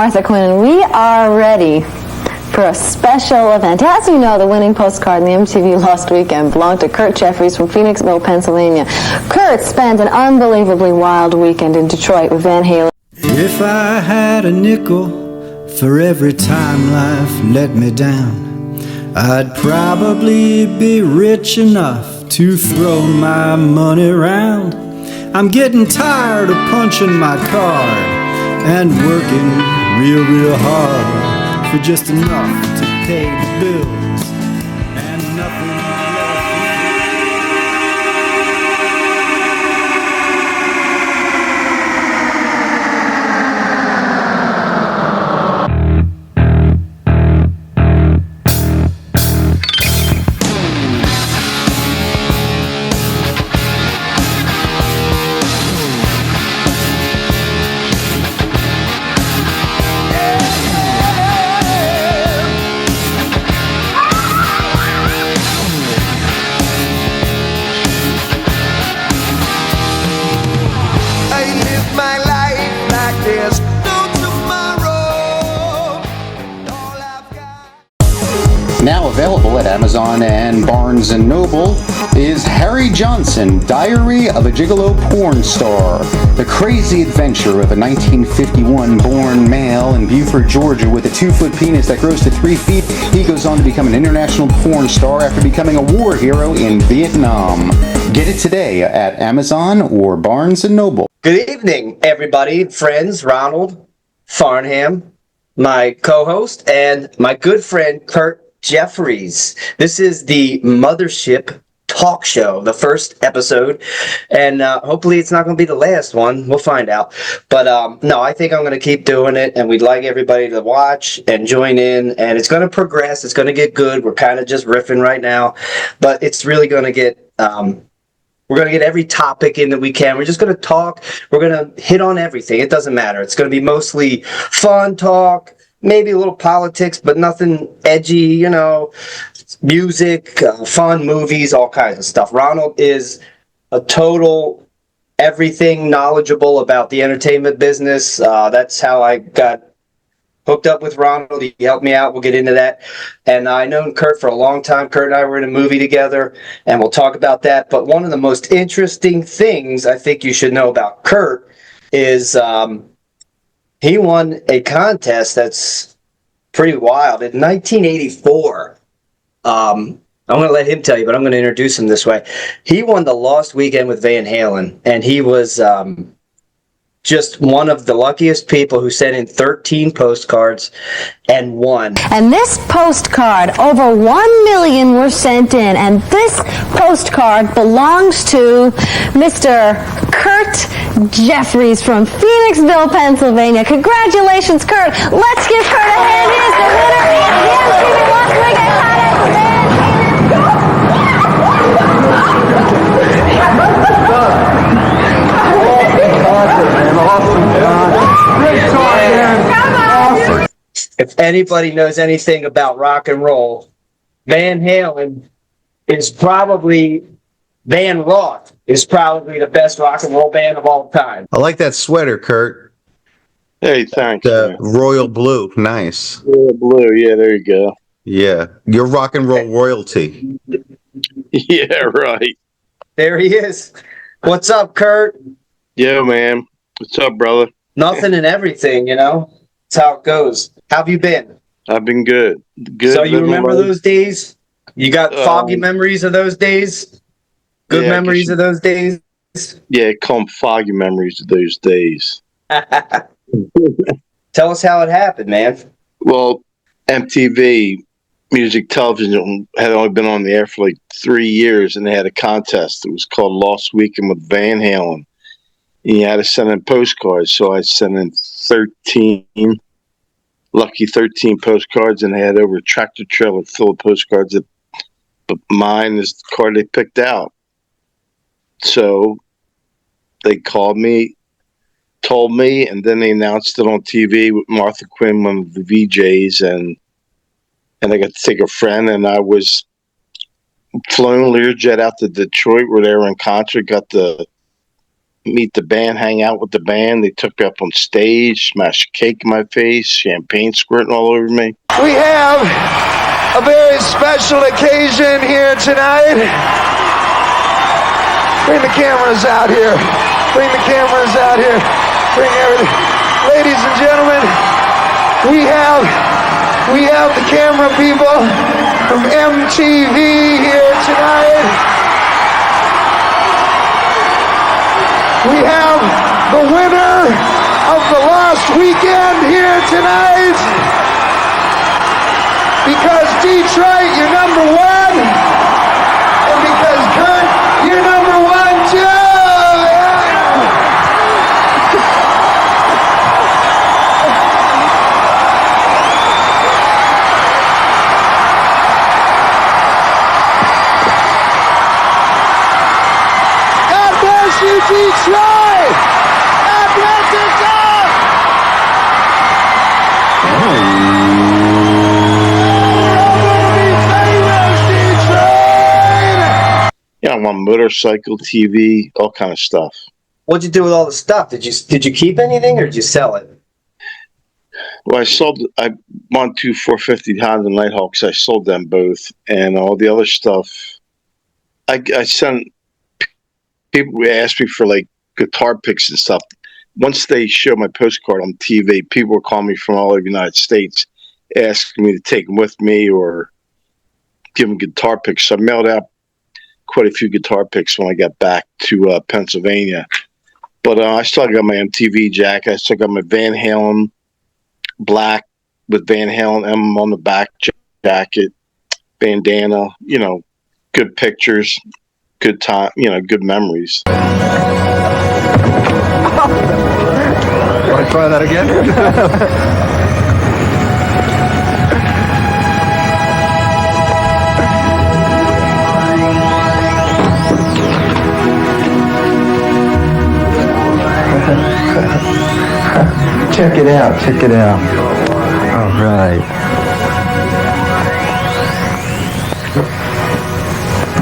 Martha Quinn, and we are ready for a special event. As you know, the winning postcard in the MTV Lost Weekend belonged to Kurt Jefferies from Phoenixville, Pennsylvania. Kurt spent an unbelievably wild weekend in Detroit with Van Halen. If I had a nickel for every time life let me down, I'd probably be rich enough to throw my money around. I'm getting tired of punching my card and working real hard for just enough to pay the bills and nothing left. Now available at Amazon and Barnes & Noble is Harry Johnson, Diary of a Gigolo Porn Star. The crazy adventure of a 1951-born male in Beaufort, Georgia with a 2-foot penis that grows to 3 feet. He goes on to become an international porn star after becoming a war hero in Vietnam. Get it today at Amazon or Barnes & Noble. Good evening, everybody, friends. Ronald Farnham, my co-host, and my good friend, Kurt Jefferies. This is the Mothership talk show, the first episode, and hopefully it's not going to be the last one. We'll find out. But no, I think I'm going to keep doing it, and we'd like everybody to watch and join in, and it's going to progress. It's going to get good. We're kind of just riffing right now, but it's really going to get... we're going to get every topic in that we can. We're just going to talk. We're going to hit on everything. It doesn't matter. It's going to be mostly fun talk, maybe a little politics, but nothing edgy, music, fun movies, all kinds of stuff. Ronald is a total everything knowledgeable about the entertainment business. That's how I got hooked up with Ronald. He helped me out. We'll get into that. And I've known Kurt for a long time. Kurt and I were in a movie together, and we'll talk about that. But one of the most interesting things I think you should know about Kurt is he won a contest that's pretty wild. In 1984, I'm going to let him tell you, but I'm going to introduce him this way. He won the Lost Weekend with Van Halen, and he was just one of the luckiest people who sent in 13 postcards and won. And this postcard, over 1 million were sent in, and this postcard belongs to Mr. Kurt Jefferies from Phoenixville, Pennsylvania. Congratulations, Kurt. Let's give Kurt a hand. He is the winner of the MTV Lost Weekend contest. If anybody knows anything about rock and roll, Van Halen is probably, Van Roth is probably the best rock and roll band of all time. I like that sweater, Kurt. Hey, thanks. Royal blue, nice. Royal blue, yeah, there you go. Yeah, you're rock and roll royalty. Yeah, right. There he is. What's up, Kurt? Yo, man. What's up, brother? Nothing and everything, That's how it goes. How have you been? I've been good. Good. So you remember those days? You got foggy memories of those days? Good memories of those days? Yeah, call them foggy memories of those days. Tell us how it happened, man. Well, MTV Music Television had only been on the air for like 3 years, and they had a contest. It was called Lost Weekend with Van Halen. And you had to send in postcards, so I sent in 13 postcards, and they had over a tractor trailer full of postcards. But mine is the card they picked out. So they called me, told me, and then they announced it on TV with Martha Quinn, one of the VJs, and I got to take a friend, and I was flown Learjet out to Detroit where they were in concert, got the meet the band, hang out with the band. They took me up on stage, smashed cake in my face, champagne squirting all over me. We have a very special occasion here tonight. Bring the cameras out here. Bring the cameras out here. Bring everything. Ladies and gentlemen, we have the camera people from MTV here tonight. We have the winner of the Lost Weekend here tonight. Because Detroit, you're number one. And because Kurt, you're number one too. Yeah. God bless you, Detroit. God bless us all. On motorcycle, TV, all kind of stuff. What'd you do with all the stuff? Did you keep anything or did you sell it? Well, I won 2 450 Honda Nighthawks. I sold them both, and all the other stuff. I sent people asked me for like guitar picks and stuff. Once they showed my postcard on TV, people were calling me from all over the United States, asking me to take them with me or give them guitar picks. So I mailed out quite a few guitar picks when I got back to Pennsylvania. But I still got my MTV jacket. I still got my Van Halen black with Van Halen M on the back jacket, bandana, good pictures, good time, good memories. Want to try that again? Check it out, check it out. All right.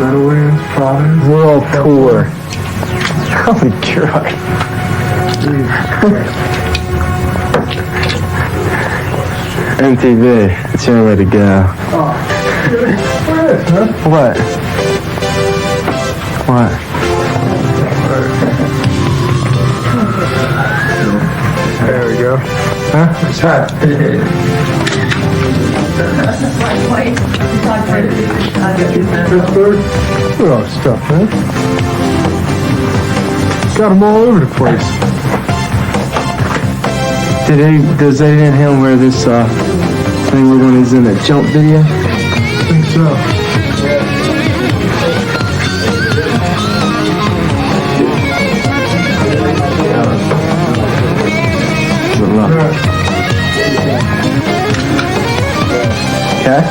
Meadowlands, Providence. World Tour. Oh my God. MTV, it's your way to go. What? What? There we go. Huh? It's hot. Pittsburgh? Look at all this stuff, man. Got them all over the place. Does Eddie Van Halen wear this thing we're going to use in that jump video? I think so. Okay.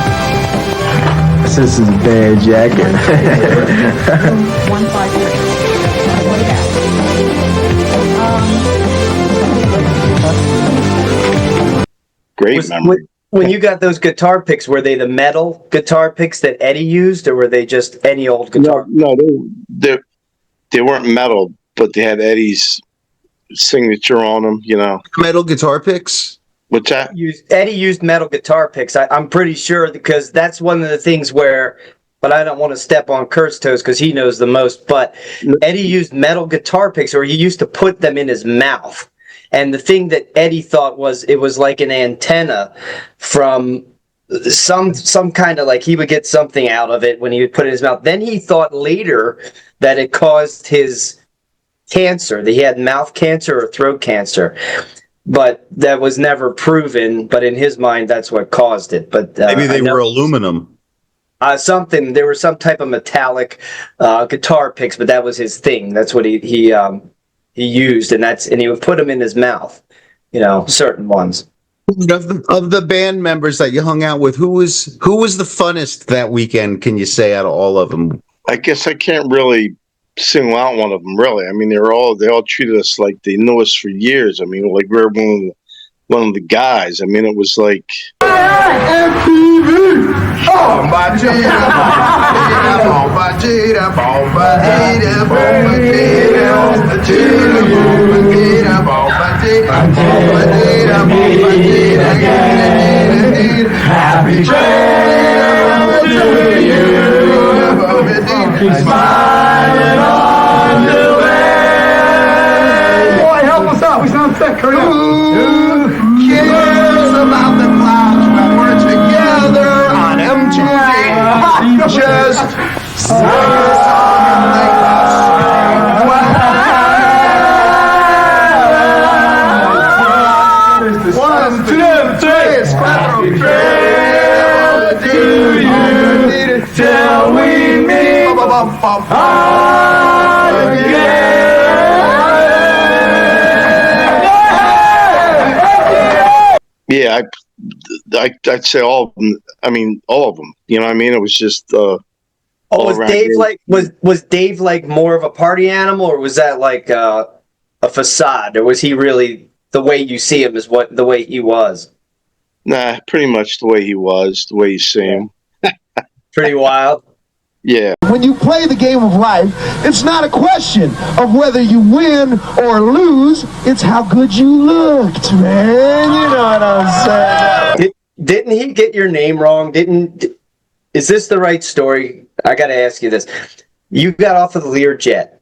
This is a bad jacket. 153. Great memory. When you got those guitar picks, were they the metal guitar picks that Eddie used, or were they just any old guitar? No, they weren't metal, but they had Eddie's signature on them. Metal guitar picks. What's that? Eddie used metal guitar picks. I'm pretty sure, because that's one of the things where, but I don't want to step on Kurt's toes because he knows the most, but Eddie used metal guitar picks, or he used to put them in his mouth. And the thing that Eddie thought was it was like an antenna from some kind of, like, he would get something out of it when he would put it in his mouth. Then he thought later that it caused his cancer, that he had mouth cancer or throat cancer. But that was never proven. But in his mind, that's what caused it. But maybe they were aluminum. There was some type of metallic guitar picks, but that was his thing. That's what he used, and he would put them in his mouth. Certain ones. Of the band members that you hung out with, who was the funnest that weekend? Can you say out of all of them? I guess I can't really single out one of them, really. I mean, they all treated us like they knew us for years. I mean, like we were one of the guys. I mean, it was like MTV Happy trails to you. Smiling on the way. Boy, help us out. We sound sick. Hurry up. Who cares about the clouds when we're together on MTV? Just sing a song and make us smile. 1, 2, 3, happy trail to you till we meet again. Yeah, I'd say all of them. I mean, all of them. You know what I mean? It was just Was Dave was Dave like more of a party animal, or was that like a facade, or was he really the way you see him is what the way he was? Nah, pretty much the way he was, the way you see him. Pretty wild. Yeah. When you play the game of life, it's not a question of whether you win or lose. It's how good you looked, man. You know what I'm saying? Didn't he get your name wrong? Is this the right story? I got to ask you this. You got off of the Learjet,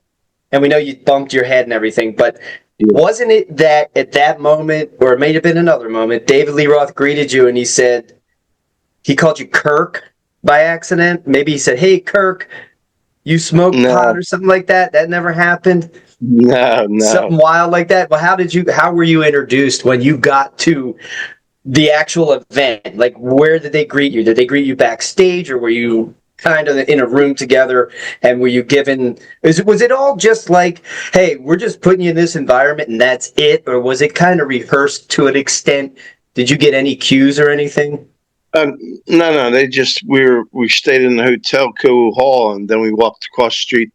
and we know you bumped your head and everything, but wasn't it that at that moment, or it may have been another moment, David Lee Roth greeted you and he said, he called you Kirk by accident? Maybe he said, "Hey, Kirk, you smoke pot," or something like that? That never happened? No. Something wild like that? Well, how were you introduced when you got to the actual event? Like, where did they greet you? Did they greet you backstage, or were you kind of in a room together, and were you given, was it all just like, hey, we're just putting you in this environment and that's it, or was it kind of rehearsed to an extent? Did you get any cues or anything? No, they just, we stayed in the hotel, Coe Hall, and then we walked across the street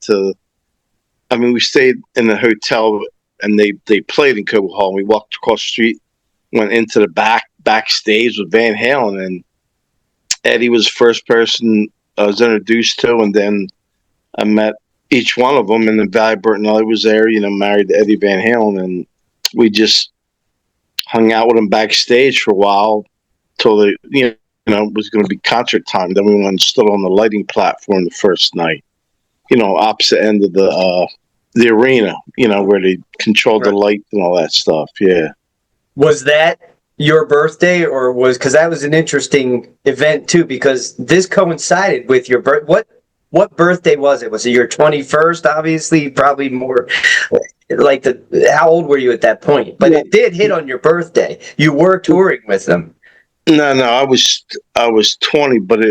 we stayed in the hotel, and they played in Coe Hall, and we walked across the street, went into the backstage with Van Halen, and Eddie was the first person I was introduced to, and then I met each one of them, and then Valley Bertinelli was there, married to Eddie Van Halen, and we just hung out with him backstage for a while till it was going to be concert time. Then we went and stood on the lighting platform the first night, opposite end of the arena, where they controlled the light and all that stuff. Yeah. Was that your birthday, or because that was an interesting event too, because this coincided with your birth. What birthday was it? Was it your 21st? Obviously, probably more like how old were you at that point? But it did hit on your birthday. You were touring with them. No, I was 20, but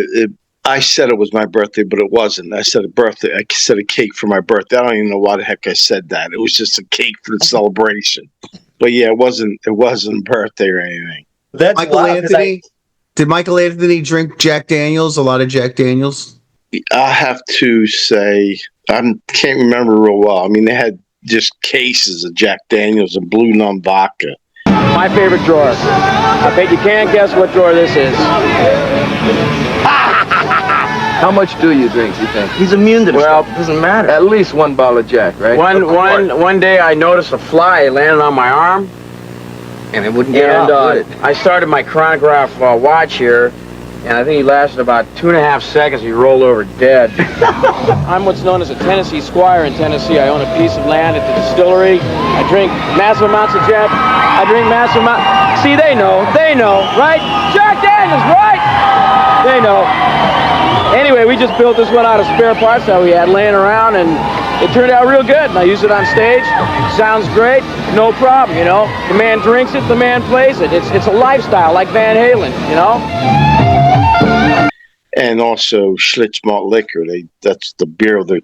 I said it was my birthday, but it wasn't. I said I said a cake for my birthday. I don't even know why the heck I said that. It was just a cake for the celebration. But yeah, it wasn't a birthday or anything. That's Michael Anthony. Did Michael Anthony drink Jack Daniels? A lot of Jack Daniels? I have to say, I can't remember real well. I mean, they had just cases of Jack Daniels and Blue Nun vodka. My favorite drawer. I bet you can't guess what drawer this is. How much do you drink, you think? He's immune to this. Well, it doesn't matter. At least one bottle of Jack, right? One day I noticed a fly landed on my arm. And it wouldn't get out, would it? I started my chronograph watch here, and I think he lasted about 2.5 seconds. He rolled over dead. I'm what's known as a Tennessee squire in Tennessee. I own a piece of land at the distillery. I drink massive amounts of Jack. I drink massive amounts. See, they know, right? Jack Daniels, right? They know. Anyway, we just built this one out of spare parts that we had laying around, and it turned out real good. And I used it on stage. Sounds great, no problem, The man drinks it, the man plays it. It's a lifestyle, like Van Halen, And also Schlitz malt liquor. That's the beer of their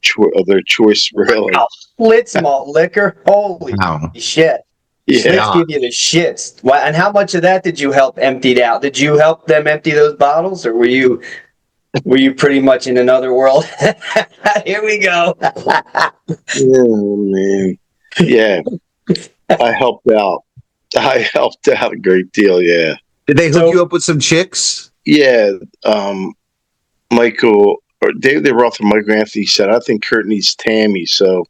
choice, really. Wow. Schlitz malt liquor? Holy shit. Yeah. Schlitz give you the shits. Wow. And how much of that did you help empty out? Did you help them empty those bottles, or were you pretty much in another world? Here we go. Oh, man. Yeah. I helped out a great deal, yeah. Did they hook you up with some chicks? Yeah. Michael or David Roth and Michael Anthony said, I think Kurt needs Tammy. So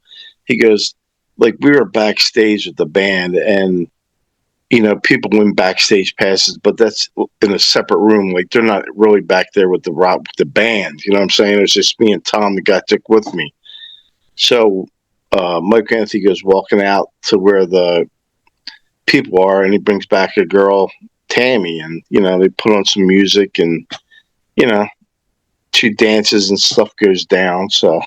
he goes, like, we were backstage with the band, and people win backstage passes, but that's in a separate room. Like, they're not really back there with the band. You know what I'm saying? It was just me and Tom that got Dick with me. So Michael Anthony goes walking out to where the people are, and he brings back a girl, Tammy, and they put on some music, and she dances and stuff goes down. So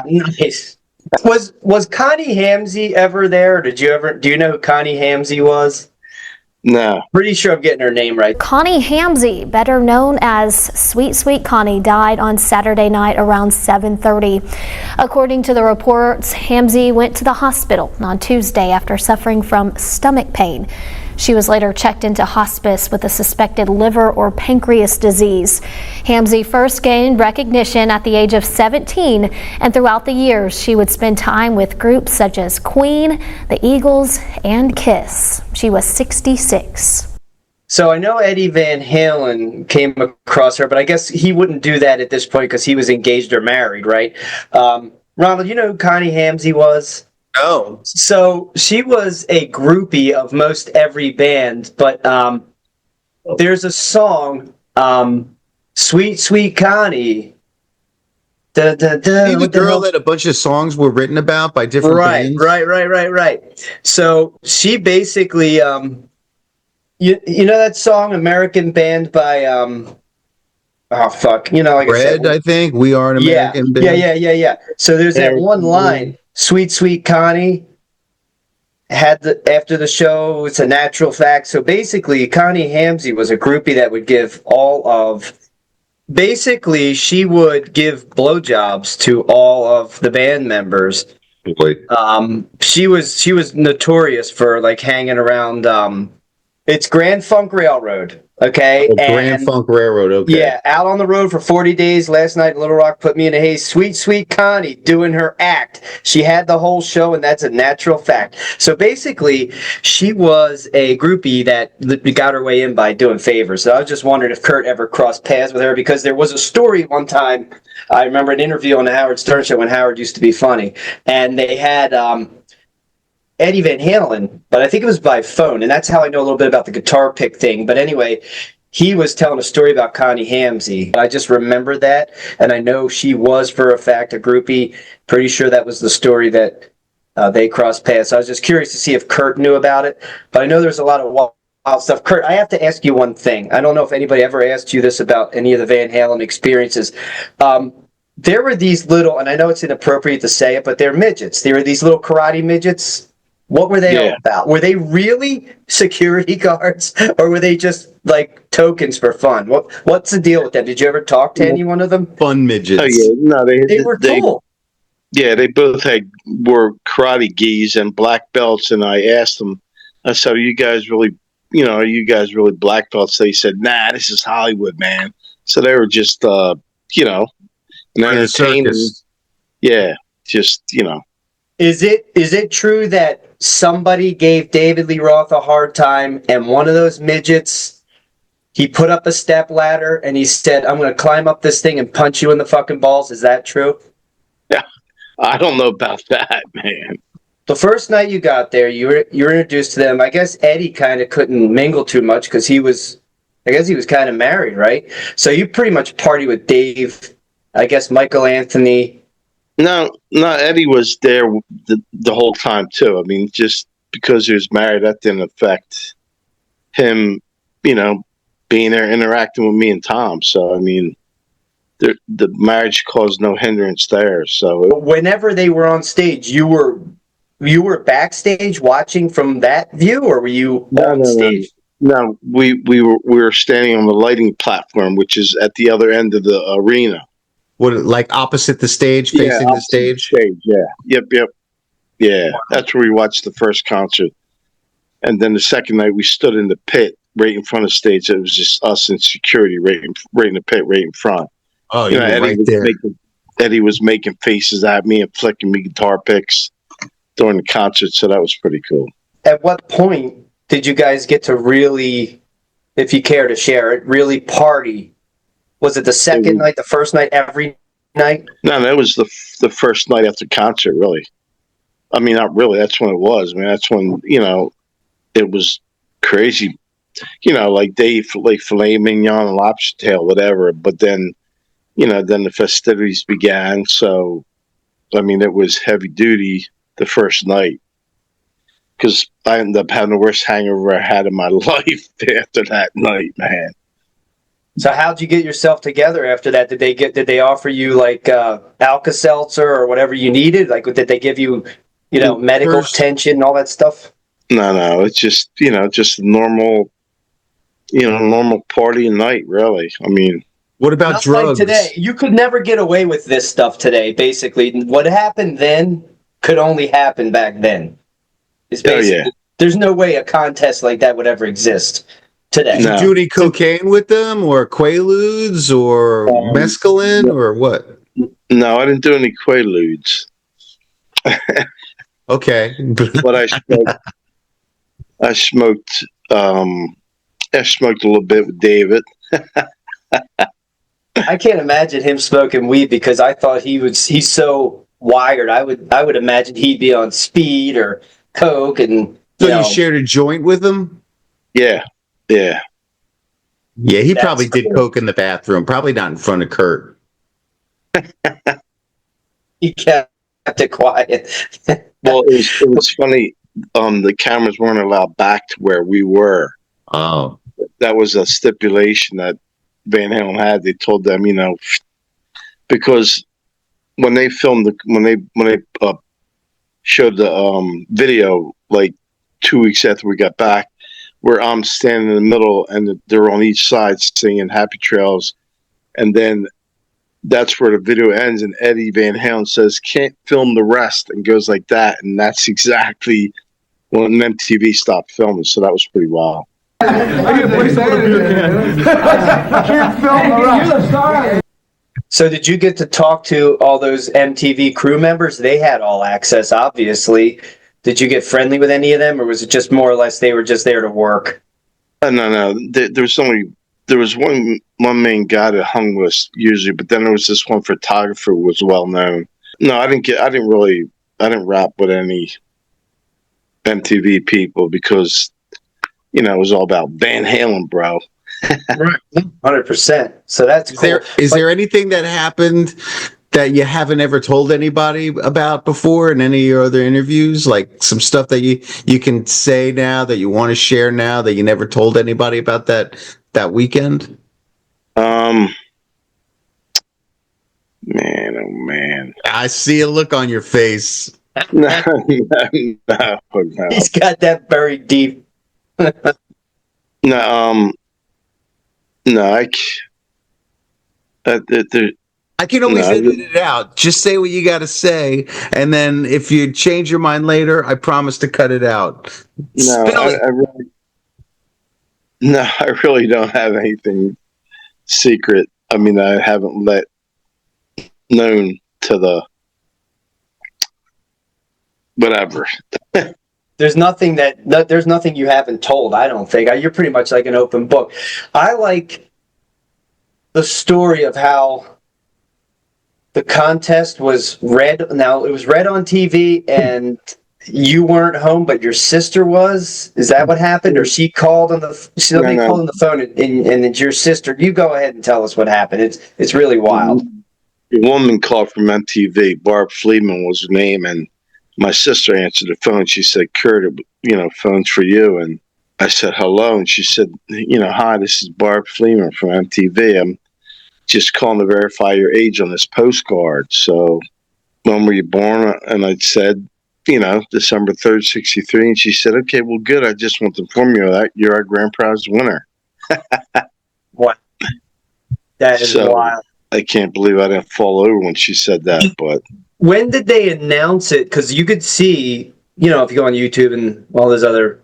Nice. Was Connie Hamsey ever there? Do you know who Connie Hamsey was? no. Pretty sure I'm getting her name right. Connie Hamsey, better known as Sweet Sweet Connie, died on Saturday night around 7:30. According to the reports, Hamsey went to the hospital on Tuesday after suffering from stomach pain. She was later checked into hospice with a suspected liver or pancreas disease. Hamsey first gained recognition at the age of 17, and throughout the years, she would spend time with groups such as Queen, the Eagles, and Kiss. She was 66. So I know Eddie Van Halen came across her, but I guess he wouldn't do that at this point because he was engaged or married, right? Ronald, you know who Connie Hamsey was? No. So she was a groupie of most every band, but there's a song, Sweet Sweet Connie. Da, da, da, See the girl that a bunch of songs were written about by different bands? Right. So she basically, you know that song American Band by, like Red, I said, I think. We Are an American Band. Yeah. So there's that one line, Sweet Sweet Connie after the show, it's a natural fact. So basically, Connie Hamsey was a groupie that would give she would give blowjobs to all of the band members. Boy. She was notorious for like hanging around. It's Grand Funk Railroad. Okay. Grand Funk Railroad, okay. Yeah, out on the road for 40 days. Last night, Little Rock put me in a haze. Sweet, sweet Connie doing her act. She had the whole show, and that's a natural fact. So basically, she was a groupie that got her way in by doing favors. So I was just wondering if Kurt ever crossed paths with her, because there was a story one time. I remember an interview on the Howard Stern show when Howard used to be funny, and they had Eddie Van Halen, but I think it was by phone, and that's how I know a little bit about the guitar pick thing. But anyway, he was telling a story about Connie Hamsey. I just remember that, and I know she was, for a fact, a groupie. Pretty sure that was the story that they crossed paths. So I was just curious to see if Kurt knew about it, but I know there's a lot of wild stuff. Kurt, I have to ask you one thing. I don't know if anybody ever asked you this about any of the Van Halen experiences. There were these little, and I know it's inappropriate to say it, but they're midgets. They were these little karate midgets. What were they all about? Were they really security guards, or were they just like tokens for fun? What's the deal with them? Did you ever talk to any one of them? Fun midgets. Oh yeah, no, They were cool. Yeah, they both were karate gis and black belts, and I asked them, I said, "Are you guys really black belts?" They said, "Nah, this is Hollywood, man." So they were just an entertainment. Yeah, just Is it true that somebody gave David Lee Roth a hard time, and one of those midgets, he put up a step ladder and he said, "I'm going to climb up this thing and punch you in the fucking balls"? Is that true? Yeah, I don't know about that, man. The first night you got there, you were introduced to them. I guess Eddie kind of couldn't mingle too much because he was kind of married, right? So you pretty much party with Dave, I guess Michael Anthony. No, Eddie was there the whole time too. I mean, just because he was married, that didn't affect him, being there interacting with me and Tom. So I mean, the marriage caused no hindrance there. So whenever they were on stage, you were backstage watching from that view, or were you on stage? No, we were standing on the lighting platform, which is at the other end of the arena. What, like opposite the stage, facing the stage? Yeah. Yep. Yeah, that's where we watched the first concert. And then the second night, we stood in the pit right in front of stage. It was just us and security right in the pit, right in front. Oh, you were right there. Eddie was making faces at me and flicking me guitar picks during the concert, so that was pretty cool. At what point did you guys get to really, if you care to share it, really party Was it the second night, the first night, every night? No, that was the first night after concert, really. I mean, not really. That's when it was. I mean, that's when, it was crazy. Like like filet mignon and lobster tail, whatever. But then, then the festivities began. So, I mean, it was heavy duty the first night. Because I ended up having the worst hangover I had in my life after that night, man. So how'd you get yourself together after that? Did they offer you like Alka-Seltzer or whatever you needed? Like, did they give you, medical attention and all that stuff? No, it's just, just normal, normal party night, really. I mean, what about drugs? Like today, you could never get away with this stuff today. Basically, what happened then could only happen back then. It's basically, there's no way a contest like that would ever exist today. Did you do any cocaine with them, or Quaaludes, or mescaline, or what? No, I didn't do any Quaaludes. Okay, but I smoked a little bit with David. I can't imagine him smoking weed because I thought he's so wired. I would imagine he'd be on speed or coke, and you shared a joint with him? Yeah. He probably did coke in the bathroom, probably not in front of Kurt. He kept it quiet. Well, it was funny. The cameras weren't allowed back to where we were. Oh, that was a stipulation that Van Halen had. They told them, because when they filmed when they showed the video like 2 weeks after we got back, where I'm standing in the middle and they're on each side singing Happy Trails, and then that's where the video ends, and Eddie Van Halen says, "Can't film the rest," and goes like that, and that's exactly when MTV stopped filming. So that was pretty wild. So did you get to talk to all those MTV crew members? They had all access, obviously. Did you get friendly with any of them, or was it just more or less they were just there to work? No. There was one main guy that hung with us usually, but then there was this one photographer who was well known. No, I didn't rap with any MTV people because, it was all about Van Halen, bro. Right, 100%. So that's cool. Is there anything that happened that you haven't ever told anybody about before in any of your other interviews? Like some stuff that you can say now that you want to share now that you never told anybody about that weekend? Man, oh man. I see a look on your face. No. He's got that buried deep. No, I can always edit it out. Just say what you got to say, and then if you change your mind later, I promise to cut it out. I really don't have anything secret. I mean, I haven't let known to the whatever. There's nothing you haven't told, I don't think. You're pretty much like an open book. I like the story of how the contest was read. Now, it was read on TV, and you weren't home, but your sister was. Is that what happened? Or she called on somebody called on the phone, and it's your sister. You go ahead and tell us what happened. It's really wild. A woman called from MTV. Barb Fleeman was her name, and my sister answered the phone. She said, "Kurt, phone's for you." And I said, "Hello." And she said, "Hi, this is Barb Fleeman from MTV. I'm just calling to verify your age on this postcard. So when were you born?" And I said, December 3rd, 63. And she said, "Okay, well, good. I just want to inform you that you're our grand prize winner." What? That is wild. I can't believe I didn't fall over when she said that, but... When did they announce it? Because you could see, if you go on YouTube and all this other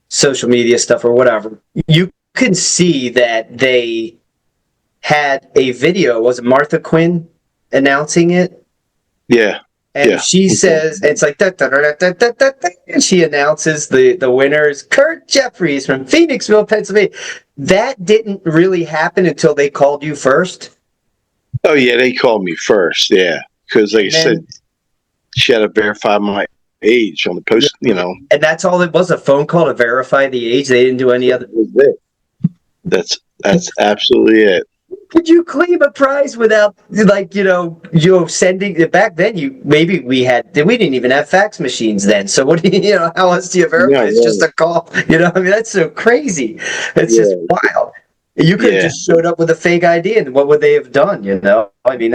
social media stuff or whatever, you could see that they had a video. Was it Martha Quinn announcing it? Yeah. And Yeah. she says, it's like, da, da, da, da, da, da, da, and she announces the winners, Kurt Jefferies from Phoenixville, Pennsylvania. That didn't really happen until they called you first. Oh yeah, they called me first. Yeah, because like I said, she had to verify my age on the post. You know, and that's all it was, a phone call to verify the age. They didn't do any other. That's absolutely it. Could you claim a prize without, like, sending it back then? We didn't even have fax machines then. So what do you know? How else do you verify? It's just a call. I mean, that's so crazy. It's just wild. You could have just showed up with a fake ID, and what would they have done? I mean,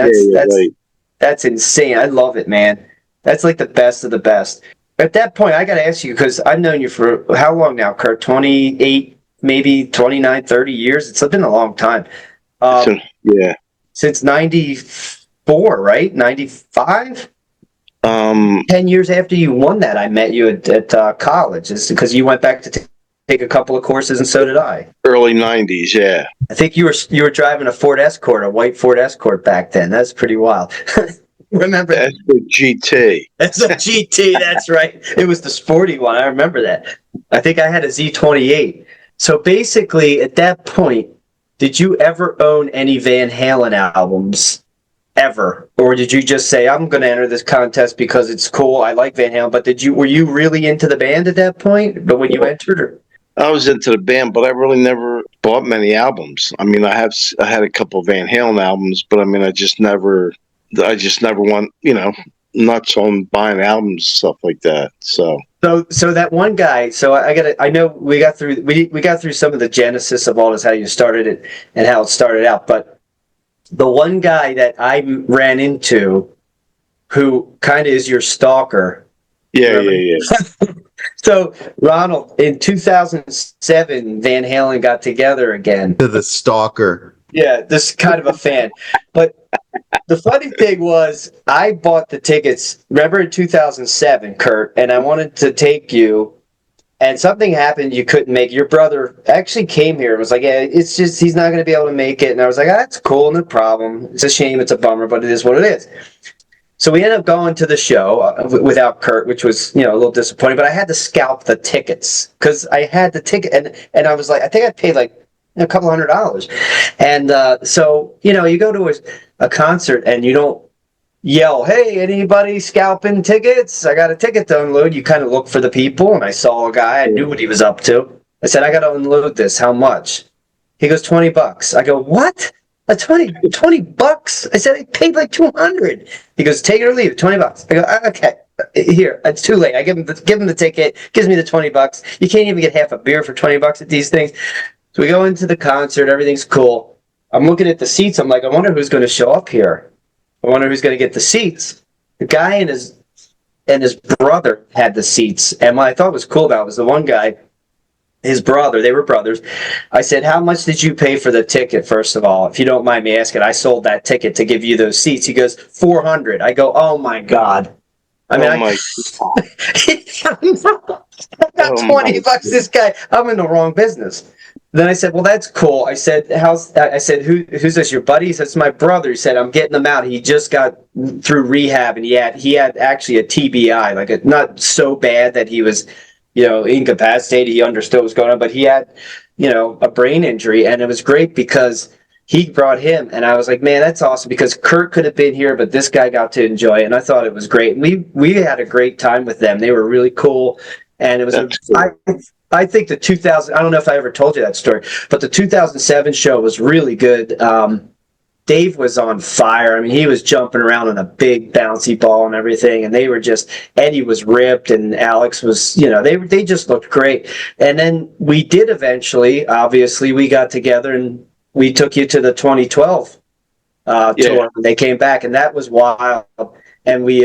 that's insane. I love it, man. That's like the best of the best. At that point, I got to ask you, because I've known you for how long now, Kurt? 28, maybe 29, 30 years. It's been a long time. Since 94, right? 95? 10 years after you won that, I met you at college. It's because you went back to take a couple of courses, and so did I. Early 90s, yeah. I think you were driving a Ford Escort, a white Ford Escort back then. That's pretty wild. Remember? That's a GT. That's a GT, that's right. It was the sporty one. I remember that. I think I had a Z28. So basically, at that point, did you ever own any Van Halen albums? Ever? Or did you just say, I'm going to enter this contest because it's cool, I like Van Halen, but were you really into the band at that point, but when you entered? Or? I was into the band, but I really never bought many albums. I mean, I had a couple of Van Halen albums, but I mean, I just never went, nuts on buying albums, stuff like that. So that one guy. So I know we got through some of the genesis of all this, how you started it and how it started out. But the one guy that I ran into, who kind of is your stalker. Yeah. So Ronald, in 2007, Van Halen got together again. To the stalker. Yeah, this is kind of a fan. But the funny thing was, I bought the tickets, remember in 2007, Kurt, and I wanted to take you, and something happened you couldn't make. Your brother actually came here and was like, yeah, it's just, he's not going to be able to make it. And I was like, that's cool, no problem. It's a shame, it's a bummer, but it is what it is. So we ended up going to the show without Kurt, which was, a little disappointing, but I had to scalp the tickets because I had the ticket, and I was like, I think I paid like a couple $100. And so, you go to a concert and you don't yell, hey, anybody scalping tickets? I got a ticket to unload. You kind of look for the people, and I saw a guy. I knew what he was up to. I said, I got to unload this. How much? He goes, $20. I go, what? $20? I said, I paid like $200. He goes, take it or leave it, $20. I go, okay. Here, it's too late. I give him the ticket, gives me the $20. You can't even get half a beer for $20 at these things. So we go into the concert, everything's cool. I'm looking at the seats, I'm like, I wonder who's going to show up here. I wonder who's going to get the seats. The guy and his brother had the seats. And what I thought was cool about it was the one guy, his brother, they were brothers. I said, how much did you pay for the ticket, first of all? If you don't mind me asking, I sold that ticket to give you those seats. He goes, $400. I go, oh my God. I mean, I got $20, this guy. I'm in the wrong business. Then I said, well, that's cool. I said, who's this, your buddy? He said, it's my brother. He said, I'm getting him out. He just got through rehab, and he had actually a TBI, like not so bad that he was, incapacitated. He understood what was going on, but he had, a brain injury, and it was great because he brought him, and I was like, man, that's awesome, because Kurt could have been here, but this guy got to enjoy it, and I thought it was great. And we had a great time with them. They were really cool, and it was I think the 2000, I don't know if I ever told you that story, but the 2007 show was really good. Dave was on fire. I mean, he was jumping around on a big bouncy ball and everything, and they were just, Eddie was ripped, and Alex was, they just looked great. And then we did eventually, obviously, we got together and we took you to the 2012 tour when they came back, and that was wild. And we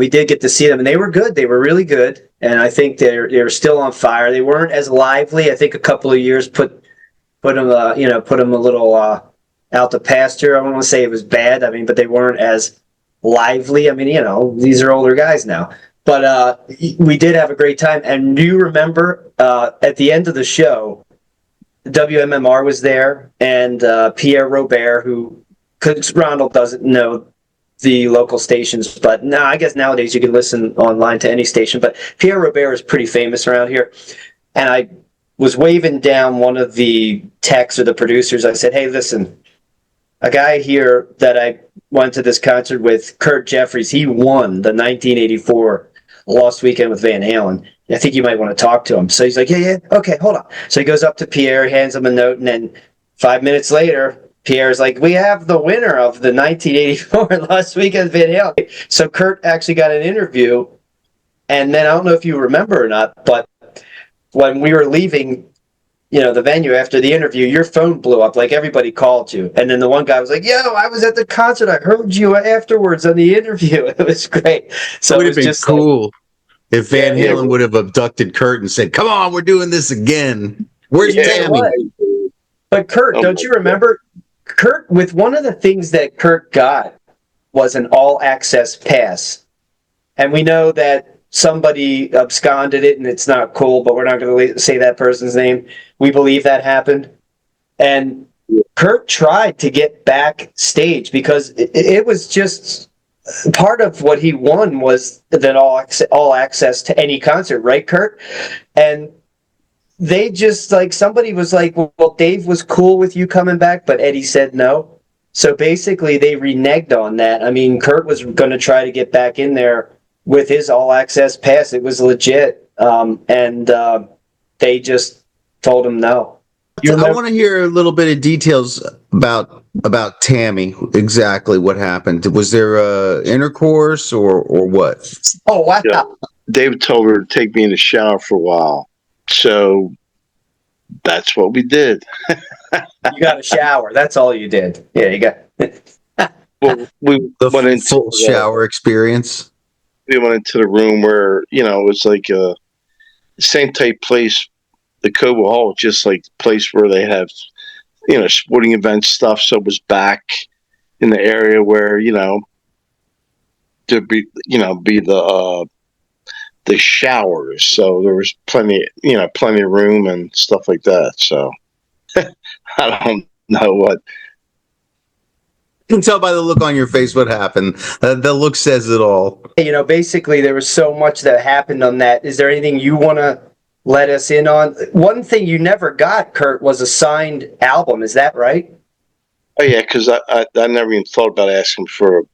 did get to see them, and they were good. They were really good, and I think they're still on fire. They weren't as lively. I think a couple of years put them a little out to pasture. I don't want to say it was bad. I mean, but they weren't as lively. I mean, these are older guys now. But we did have a great time. And do you remember at the end of the show, WMMR was there, and Pierre Robert, who, because Ronald doesn't know the local stations, but no, I guess nowadays you can listen online to any station. But Pierre Robert is pretty famous around here, and I was waving down one of the techs or the producers. I said, "Hey, listen, a guy here that I went to this concert with, Kurt Jefferies, he won the 1984 Lost Weekend with Van Halen. I think you might want to talk to him." So he's like, yeah, okay, hold on. So he goes up to Pierre, hands him a note, and then 5 minutes later, Pierre's like, "We have the winner of the 1984 Lost Weekend with Van Halen." So Kurt actually got an interview, and then I don't know if you remember or not, but when we were leaving, the venue after the interview, your phone blew up, like everybody called you. And then the one guy was like, "Yo, I was at the concert. I heard you afterwards on the interview." It was great. So It would it have was been just cool if Van Yeah, Halen would have abducted Kurt and said, "Come on, we're doing this again. Where's Yeah, Tammy?" But Kurt, don't you remember? Kurt, with one of the things that Kurt got was an all-access pass. And we know that somebody absconded it and it's not cool, but we're not going to say that person's name. We believe that happened. And Kurt tried to get backstage because it was just part of what he won was that all access to any concert, right, Kurt? And they just somebody was like, "Well, Dave was cool with you coming back, but Eddie said no." So basically they reneged on that. I mean, Kurt was going to try to get back in there with his all access pass. It was legit. And they just told him no. I want to hear a little bit of details about Tammy. Exactly what happened. Was there intercourse or what? Oh, wow. Yeah. David told her to take me in the shower for a while. So that's what we did. You got a shower. That's all you did. Yeah, you got. Well, we went into full shower experience. We went into the room where it was like a same type place, the Cobo Hall, just like the place where they have sporting event stuff. So it was back in the area where there'd be the showers. So there was plenty of room and stuff like that. So I don't know what. You can tell by the look on your face what happened. The look says it all. Basically there was so much that happened on that. Is there anything you want to let us in on? One thing you never got, Kurt, was a signed album. Is that right? Oh yeah, because I never even thought about asking for an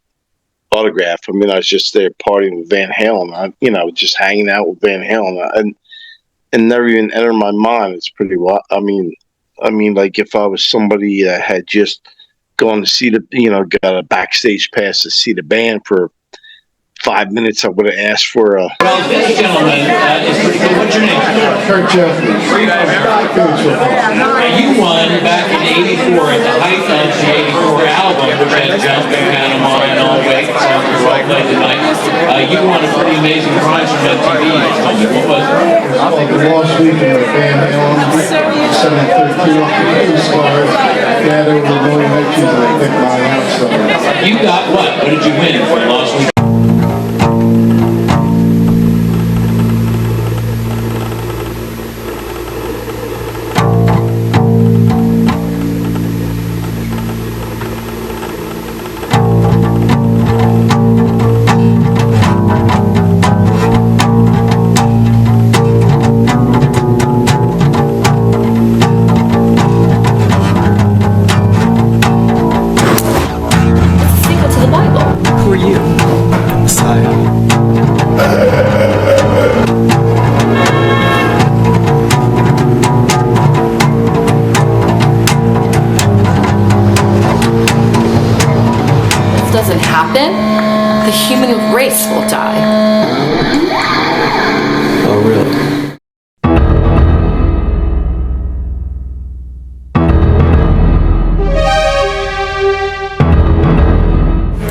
autograph. I mean, I was just there partying with Van Halen. Just hanging out with Van Halen, and never even entered my mind. It's pretty wild. I mean, like if I was somebody that had just gone to see got a backstage pass to see the band for 5 minutes, I would have asked for a. Well, this gentleman is pretty cool. What's your name? Kurt Jefferies. You won back in '84 at the height of the '84 album, which had Jump and Panama and All Wake, songs we all played tonight. You won a pretty amazing prize from MTV. What was it? It's called The Lost Weekend with Van Halen. 732 off the postcard. Yeah, they were going to choose and I picked mine out. So. You got what? What did you win for Lost Weekend? Doesn't happen, the human race will die. Oh, really?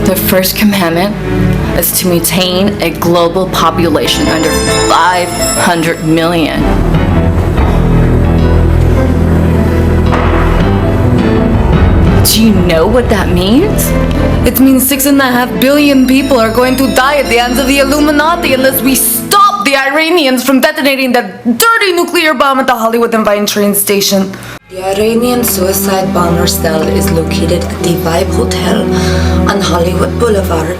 The first commandment is to maintain a global population under 500 million. Do you know what that means? It means 6.5 billion people are going to die at the hands of the Illuminati unless we stop the Iranians from detonating that dirty nuclear bomb at the Hollywood and Vine train station. The Iranian suicide bomber cell is located at the Vibe Hotel on Hollywood Boulevard.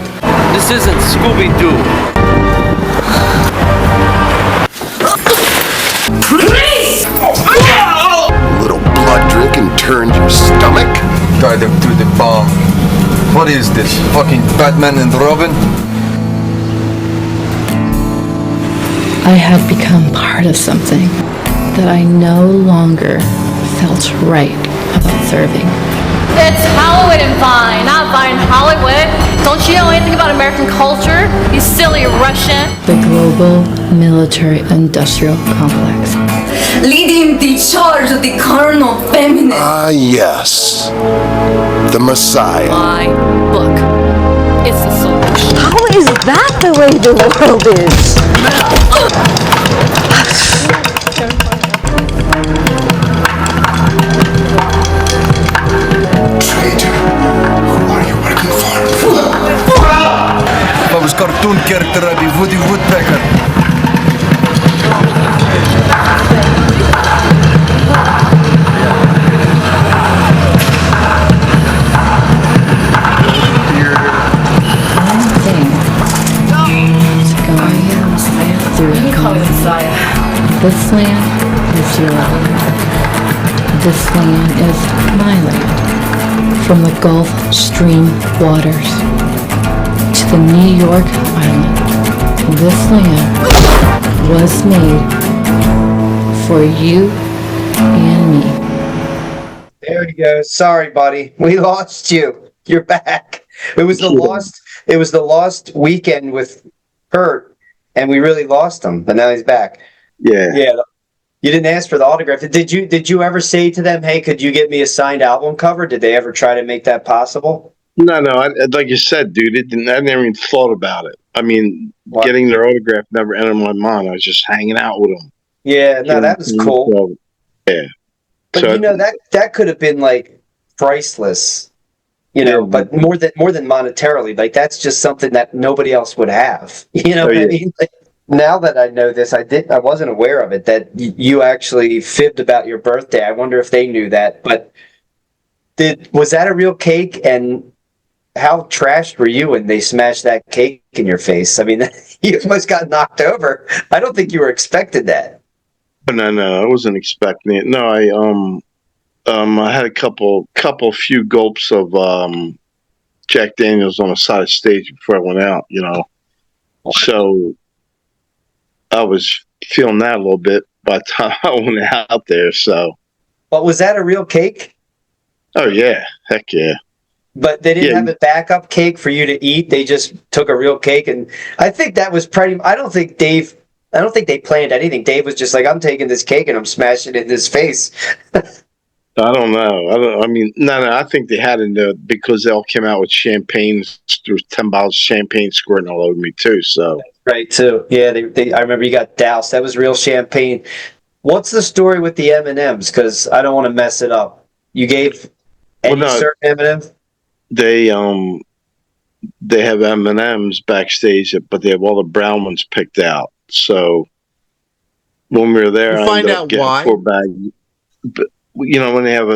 This isn't Scooby-Doo. Little blood drinking turned your stomach? Guide them through the bomb. What is this? Fucking Batman and Robin? I had become part of something that I no longer felt right about serving. It's Hollywood and Vine, not Vine Hollywood. Don't you know anything about American culture? You silly Russian. The global military-industrial complex. Leading the charge of the carnal feminine. Ah, yes. The Messiah. My book. It's the solution. How is that the way the world is? Traitor. Who are you working for? If I was cartoon character, I'd be Woody Woodpecker. This land is your land. This land is my land. From the Gulf Stream waters to the New York Island, this land was made for you and me. There you go. Sorry, buddy. We lost you. You're back. It was the lost weekend with Kurt, and we really lost him, but now he's back. Yeah. Yeah. You didn't ask for the autograph. Did you ever say to them, "Hey, could you get me a signed album cover"? Did they ever try to make that possible? No. Like you said, dude, I never even thought about it. I mean, getting their autograph never entered my mind. I was just hanging out with them. Yeah, no, that was cool. So, yeah. But So you know that could have been like priceless. You know, but more than monetarily, like that's just something that nobody else would have. You know what I mean? Like, now that I know this, I wasn't aware of it, that you actually fibbed about your birthday. I wonder if they knew that. But was that a real cake? And how trashed were you when they smashed that cake in your face? I mean, you almost got knocked over. I don't think you were expecting that. No, I wasn't expecting it. No, I had a few gulps of Jack Daniels on the side of stage before I went out, you know. So I was feeling that a little bit by the time I went out there. So, but was that a real cake? Oh yeah, heck yeah. But they didn't have a backup cake for you to eat. They just took a real cake, and I think that was pretty. I don't think they planned anything. Dave was just like, "I'm taking this cake and I'm smashing it in his face." I don't know. No. I think they had it because they all came out with champagne. There was 10 bottles of champagne squirting all over me too. So right too. Yeah, I remember you got doused. That was real champagne. What's the story with the M&Ms? Because I don't want to mess it up. You gave certain M&Ms? They have M&Ms backstage, but they have all the brown ones picked out. So when we were there, You I find ended up out getting why? 4 bags. But, you know, when they have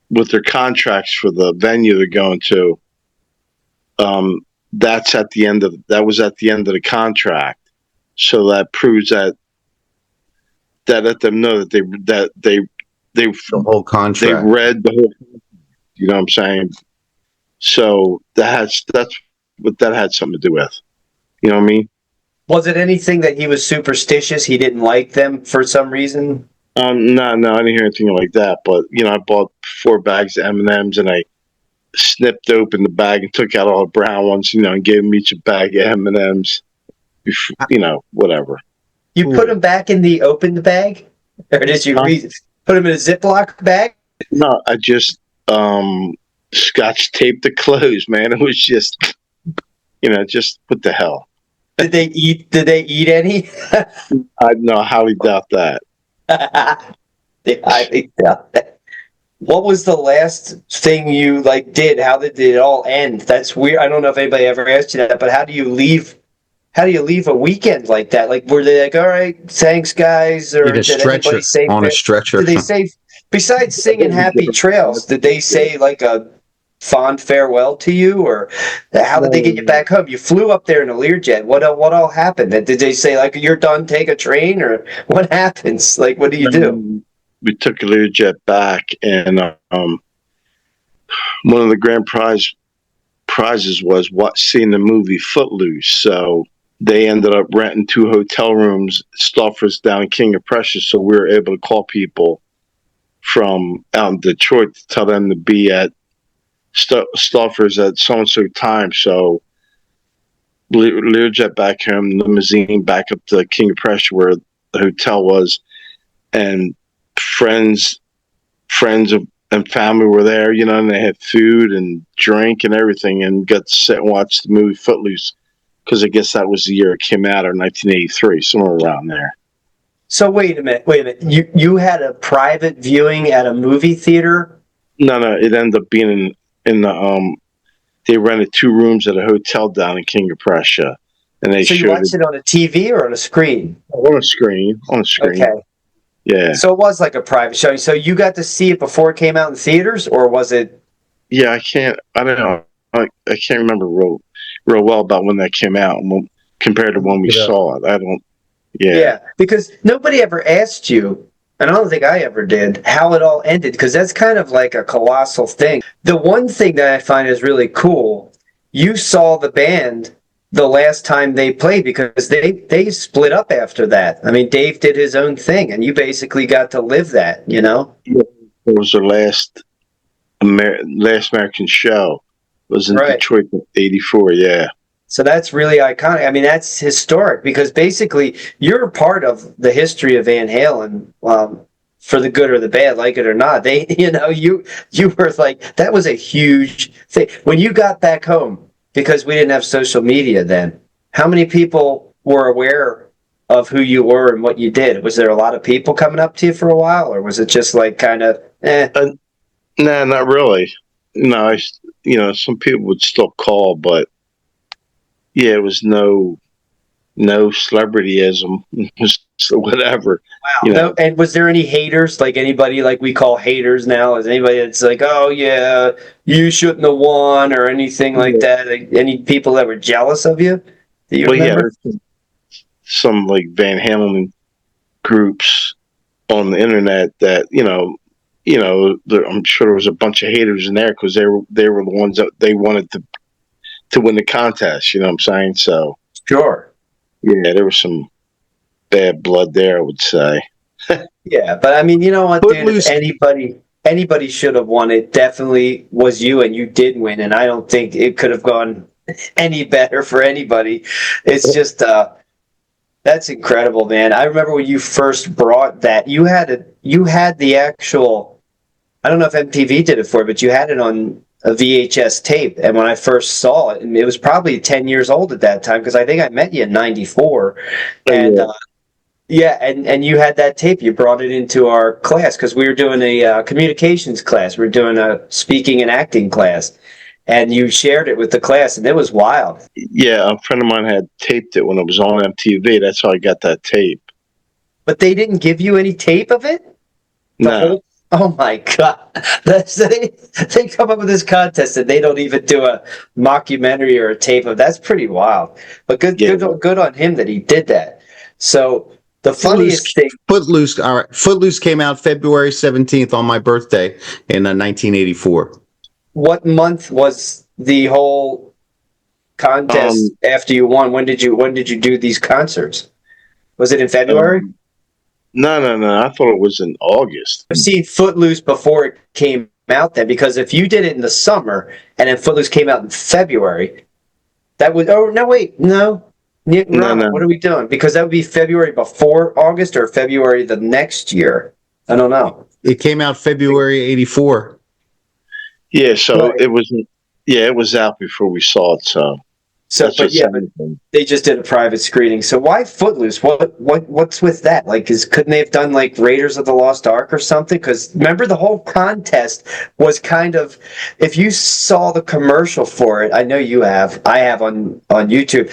with their contracts for the venue they're going to, that was at the end of the contract. So that proves that let them know that they the whole contract. they read the whole. You know what I'm saying? So that's what that had something to do with. You know what I mean? Was it anything that he was superstitious? He didn't like them for some reason? No, I didn't hear anything like that. But you know, I bought 4 bags of M&Ms and I snipped open the bag and took out all the brown ones. You know, and gave them each a bag of M&Ms. You know, whatever. You put them back in the opened bag, or did you put them in a Ziploc bag? No, I just scotch taped the clothes, man. It was just, you know, just what the hell. Did they eat any? I highly doubt that. I highly doubt that. What was the last thing you did? How did it all end? That's weird. I don't know if anybody ever asked you that, but how do you leave how do you leave a weekend like that? Like, were they like, all right, thanks guys, or In a did stretcher, anybody say on a stretcher. Did they say, besides singing Happy Trails, did they say like a fond farewell to you, or how did they get you back home? You flew up there in a Learjet. What all happened? Did they say like you're done, take a train, or what happens? Like, what do you do? We took a Learjet back, and one of the grand prizes was seeing the movie Footloose. So they ended up renting 2 hotel rooms, Stouffer's down in King of Prussia. So we were able to call people from out in Detroit to tell them to be at Stouffer's at so-and-so time. So Learjet back home, limousine back up to King of Prussia where the hotel was, and friends and family were there, and they had food and drink and everything, and got to sit and watch the movie Footloose, because I guess that was the year it came out, or 1983, somewhere around there. So wait a minute. You had a private viewing at a movie theater? No, it ended up being in the they rented 2 rooms at a hotel down in King of Prussia, and they So you watched it on a TV or on a screen? On a screen. Okay. Yeah. So it was like a private showing. So you got to see it before it came out in theaters, or was it? Yeah, I don't know. I can't remember real well about when that came out compared to when we saw it. I don't. Yeah. Yeah, because nobody ever asked you, and I don't think I ever did, how it all ended, because that's kind of like a colossal thing. The one thing that I find is really cool, you saw the band the last time they played, because they split up after that. I mean, Dave did his own thing, and you basically got to live that, It was their last American show. It was in Detroit in '84, yeah. So that's really iconic. I mean, that's historic, because basically you're a part of the history of Van Halen, for the good or the bad, like it or not. You were like, that was a huge thing. When you got back home, because we didn't have social media then, how many people were aware of who you were and what you did? Was there a lot of people coming up to you for a while, or was it just like kind of, No, not really. No, some people would still call, but yeah, it was no celebrityism. It was whatever. Wow. No, and was there any haters, like anybody like we call haters now? Is anybody that's like, oh yeah, you shouldn't have won, or anything like that? Like, any people that were jealous of you? Do you remember? Yeah, some like Van Halen groups on the internet that I'm sure there was a bunch of haters in there, because they were the ones that they wanted to win the contest. You know what I'm saying? So sure. Yeah, there was some bad blood there, I would say. Yeah, but I mean, you know what, dude? If anybody should have won, it definitely was you, and you did win. And I don't think it could have gone any better for anybody. It's just that's incredible, man. I remember when you first brought that. You had the actual. I don't know if MTV did it for you, but you had it on a VHS tape, and when I first saw it, and it was probably 10 years old at that time, because I think I met you in '94, and and you had that tape. You brought it into our class, because we were doing a communications class. We were doing a speaking and acting class, and you shared it with the class, and it was wild. Yeah, a friend of mine had taped it when it was on MTV. That's how I got that tape. But they didn't give you any tape of it? No. Oh my God! They come up with this contest and they don't even do a mockumentary or a tape of. That's pretty wild. But good on him that he did that. So the funniest thing, Footloose. All right, Footloose came out February 17th on my birthday in 1984. What month was the whole contest after you won? When did you do these concerts? Was it in February? No. I thought it was in August. I've seen Footloose before it came out then, because if you did it in the summer and then Footloose came out in February, that would. Oh no, wait, no. No. What are we doing? Because that would be February before August, or February the next year. I don't know. It came out February '84. Yeah, so it was. Yeah, it was out before we saw it. But they just did a private screening. So why Footloose? What's with that? Like, couldn't they have done like Raiders of the Lost Ark or something? Because remember, the whole contest was kind of. If you saw the commercial for it, I know you have. I have on YouTube.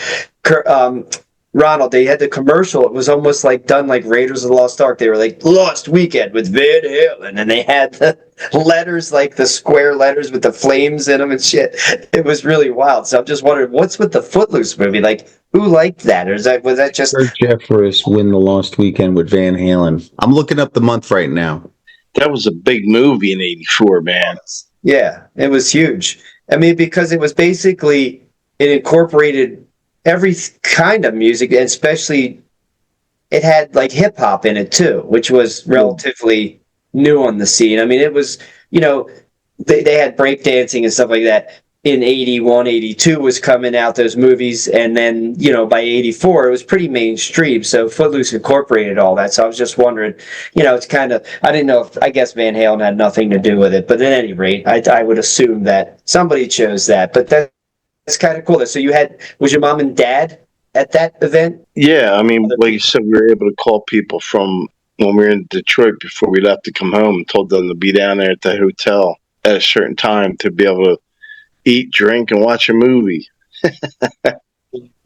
Ronald, they had the commercial. It was almost like done like Raiders of the Lost Ark. They were like Lost Weekend with Van Halen, and they had the letters like the square letters with the flames in them and shit. It was really wild. So I'm just wondering, what's with the Footloose movie? Like, who liked that, or was that just Jefferies win the Lost Weekend with Van Halen? I'm looking up the month right now. That was a big movie in '84, man. Yeah, it was huge. I mean, because it was basically it incorporated every kind of music, and especially it had like hip hop in it too, which was relatively new on the scene. I mean, it was, they had breakdancing and stuff like that in 81, 82 was coming out, those movies. And then, by 84, it was pretty mainstream. So Footloose incorporated all that. So I was just wondering, it's kind of, I didn't know I guess Van Halen had nothing to do with it. But at any rate, I would assume that somebody chose that. But that's kind of cool. So was your mom and dad at that event? Yeah, I mean, like you said, we were able to call people from when we were in Detroit before we left to come home and told them to be down there at the hotel at a certain time to be able to eat, drink, and watch a movie.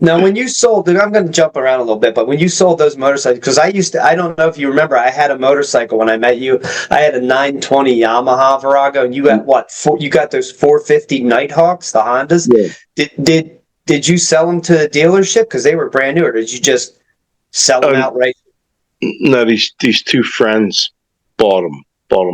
Now, when you sold, I'm going to jump around a little bit, but when you sold those motorcycles, because I don't know if you remember, I had a motorcycle when I met you. I had a 920 Yamaha Virago, and you got what? You got those 450 Nighthawks, the Hondas. Yeah. Did you sell them to the dealership because they were brand new, or did you just sell them outright? No, these two friends bought them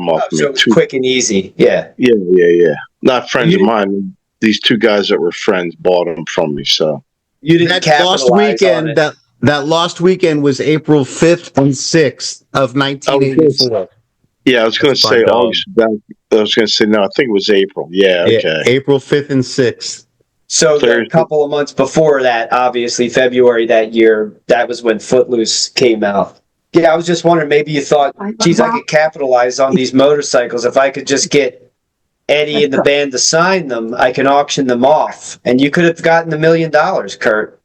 off me. So it was quick and easy. Yeah. Yeah. Not friends of mine. These two guys that were friends bought them from me. So you didn't capitalize on it. That Lost Weekend was April 5th and 6th of 1984. Yeah, I was going to say August. I was going to say no. I think it was April. Yeah. Okay. April 5th and 6th. So a couple of months before that, obviously February that year, that was when Footloose came out. Yeah, I was just wondering, maybe you thought, geez, I could capitalize on these motorcycles. If I could just get Eddie and the band to sign them, I can auction them off. And you could have gotten $1 million, Kurt.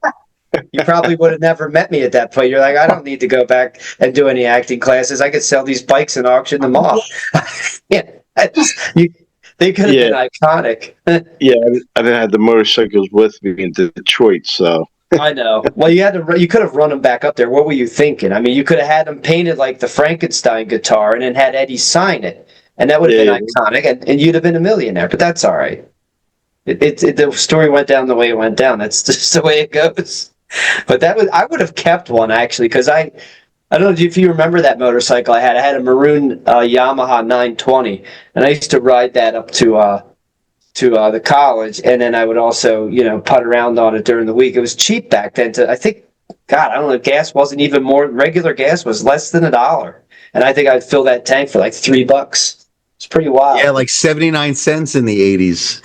You probably would have never met me at that point. You're like, I don't need to go back and do any acting classes. I could sell these bikes and auction them off. They could have been iconic. Yeah, I didn't have the motorcycles with me in Detroit, so. I know. Well, you could have run them back up there. What were you thinking? I mean, you could have had them painted like the Frankenstein guitar and then had Eddie sign it. And that would have been iconic, and you'd have been a millionaire, but that's all right. The story went down the way it went down. That's just the way it goes. But I would have kept one, actually, because I don't know if you remember that motorcycle I had. I had a maroon Yamaha 920, and I used to ride that up to the college, and then I would also, putt around on it during the week. It was cheap back then. I think, God, I don't know, gas wasn't even more. Regular gas was less than $1, and I think I'd fill that tank for like $3. It's pretty wild. Yeah, like 79 cents in the 80s.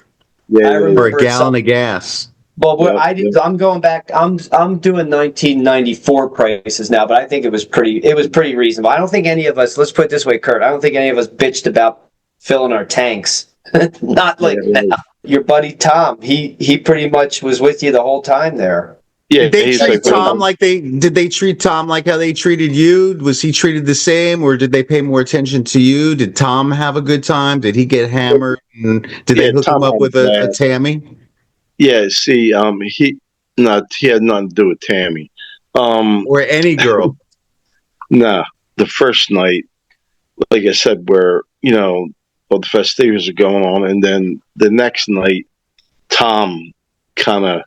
Yeah, for a gallon of gas. Well, I'm going back. I'm doing 1994 prices now, but I think it was pretty reasonable. I don't think any of us. Let's put it this way, Kurt. I don't think any of us bitched about filling our tanks. Not like now. Your buddy Tom. He pretty much was with you the whole time there. Yeah, did they treat Tom like how they treated you? Was he treated the same, or did they pay more attention to you? Did Tom have a good time? Did he get hammered? And did they hook him up with a Tammy? Yeah, see, he had nothing to do with Tammy. Or any girl. No, the first night, like I said, where, the festivities are going on, and then the next night, Tom kind of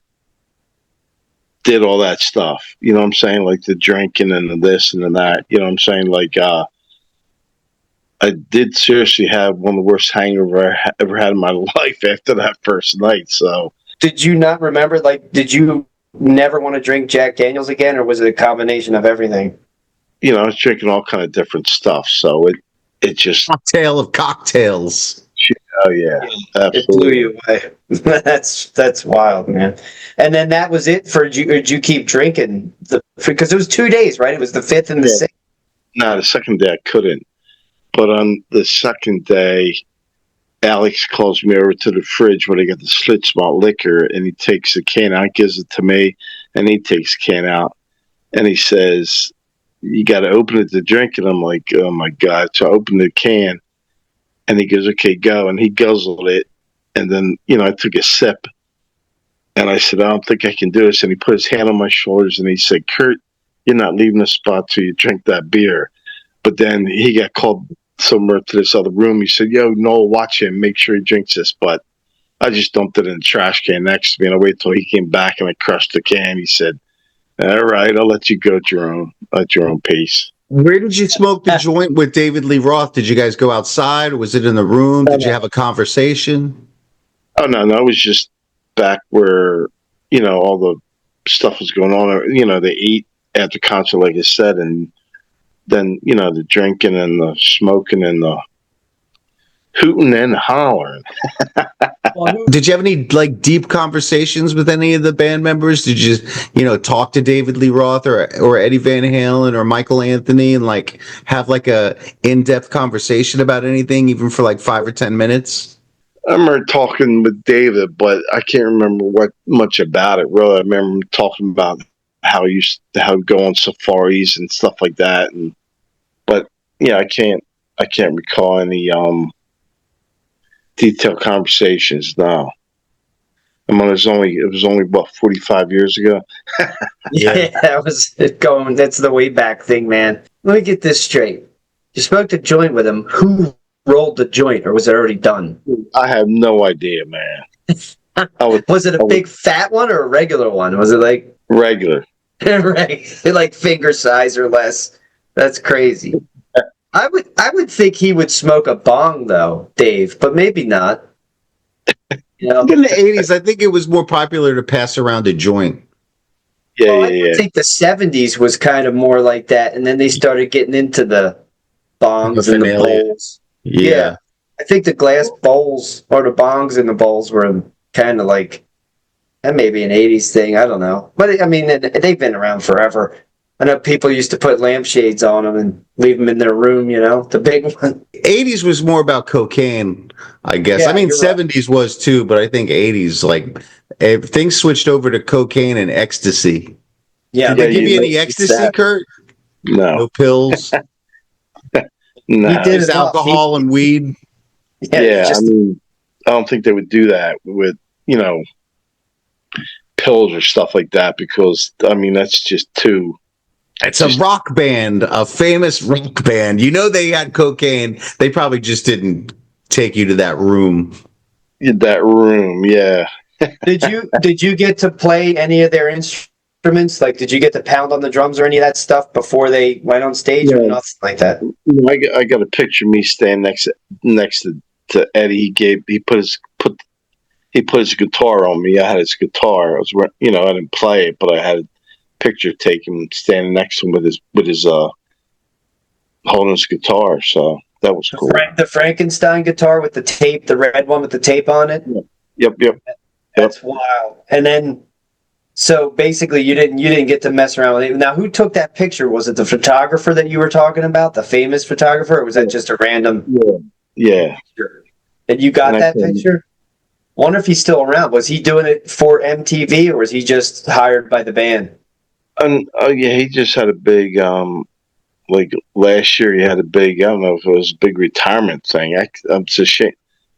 did all that stuff. You know what I'm saying? Like the drinking and the this and the that. You know what I'm saying? Like, I did seriously have one of the worst hangover I ever had in my life after that first night, so. Did you not remember, did you never want to drink Jack Daniels again, or was it a combination of everything? I was drinking all kind of different stuff, so it just... Cocktail of cocktails. Oh, yeah. Absolutely. It blew you away. That's wild, man. And then that was it for you, or did you keep drinking? Because it was 2 days, right? It was the 5th and the 6th? No, the second day I couldn't. But on the second day... Alex calls me over to the fridge where they got the Schlitz malt liquor, and he takes the can out, gives it to me, and he takes the can out, and he says, "You got to open it to drink." And I'm like, "Oh my God!" So I opened the can, and he goes, "Okay, go." And he guzzled it, and then I took a sip, And I said, I don't think I can do this. And he put his hand on my shoulders and he said, Kurt, you're not leaving the spot till you drink that beer. But then he got called somewhere to this other room. He said, yo, Noel, watch him. Make sure he drinks this. But I just dumped it in the trash can next to me. And I waited till he came back and I crushed the can. He said, all right, I'll let you go at your own pace. Where did you smoke the joint with David Lee Roth? Did you guys go outside? Was it in the room? Did you have a conversation? Oh, no, it was just back where, all the stuff was going on. They ate at the concert, like I said, and then, the drinking and the smoking and the hooting and hollering. Did you have any deep conversations with any of the band members? Did you talk to David Lee Roth or Eddie Van Halen or Michael Anthony and have a in-depth conversation about anything, even for 5 or 10 minutes? I remember talking with David, but I can't remember much about it. Really, I remember him talking about how he used to go on safaris and stuff like that. But I can't recall any detailed conversations now. I mean, it was only what, 45 years ago. Yeah, that's the way back thing, man. Let me get this straight. You smoked a joint with him. Who rolled the joint, or was it already done? I have no idea, man. Was it a big fat one or a regular one? Was it regular? Right, finger size or less. That's crazy. I would think he would smoke a bong though, Dave, but maybe not. In the 80s, I think it was more popular to pass around a joint. I think the 70s was kind of more like that, and then they started getting into the bongs and the bowls. Yeah. I think the glass bowls or the bongs and the bowls were kind of that may be an 80s thing. I don't know. But, I mean, they've been around forever. I know people used to put lampshades on them and leave them in their room, the big one. 80s was more about cocaine, I guess. Yeah, I mean, 70s right. was too, but I think 80s, things switched over to cocaine and ecstasy. Yeah. Did they give you any ecstasy, Kurt? No pills? No. He did alcohol and weed? Yeah, I mean, I don't think they would do that with, pills or stuff like that because, I mean, that's just too... It's a rock band, a famous rock band. They had cocaine. They probably just didn't take you to that room. That room, yeah. Did you get to play any of their instruments? Did you get to pound on the drums or any of that stuff before they went on stage or nothing like that? I got a picture of me standing next to Eddie. He put his guitar on me. I had his guitar. I didn't play it, but I had picture taken standing next to him with his holding his guitar, so that was cool. The Frankenstein guitar with the tape, the red one with the tape on it. Yep. That's wild. And then, so basically, you didn't get to mess around with it. Now, who took that picture? Was it the photographer that you were talking about, the famous photographer, or was that just a random? Yeah. Picture? And you got that picture? Wonder if he's still around. Was he doing it for MTV, or was he just hired by the band? He just had a big, last year he had a big, I don't know if it was a big retirement thing. It's a shame.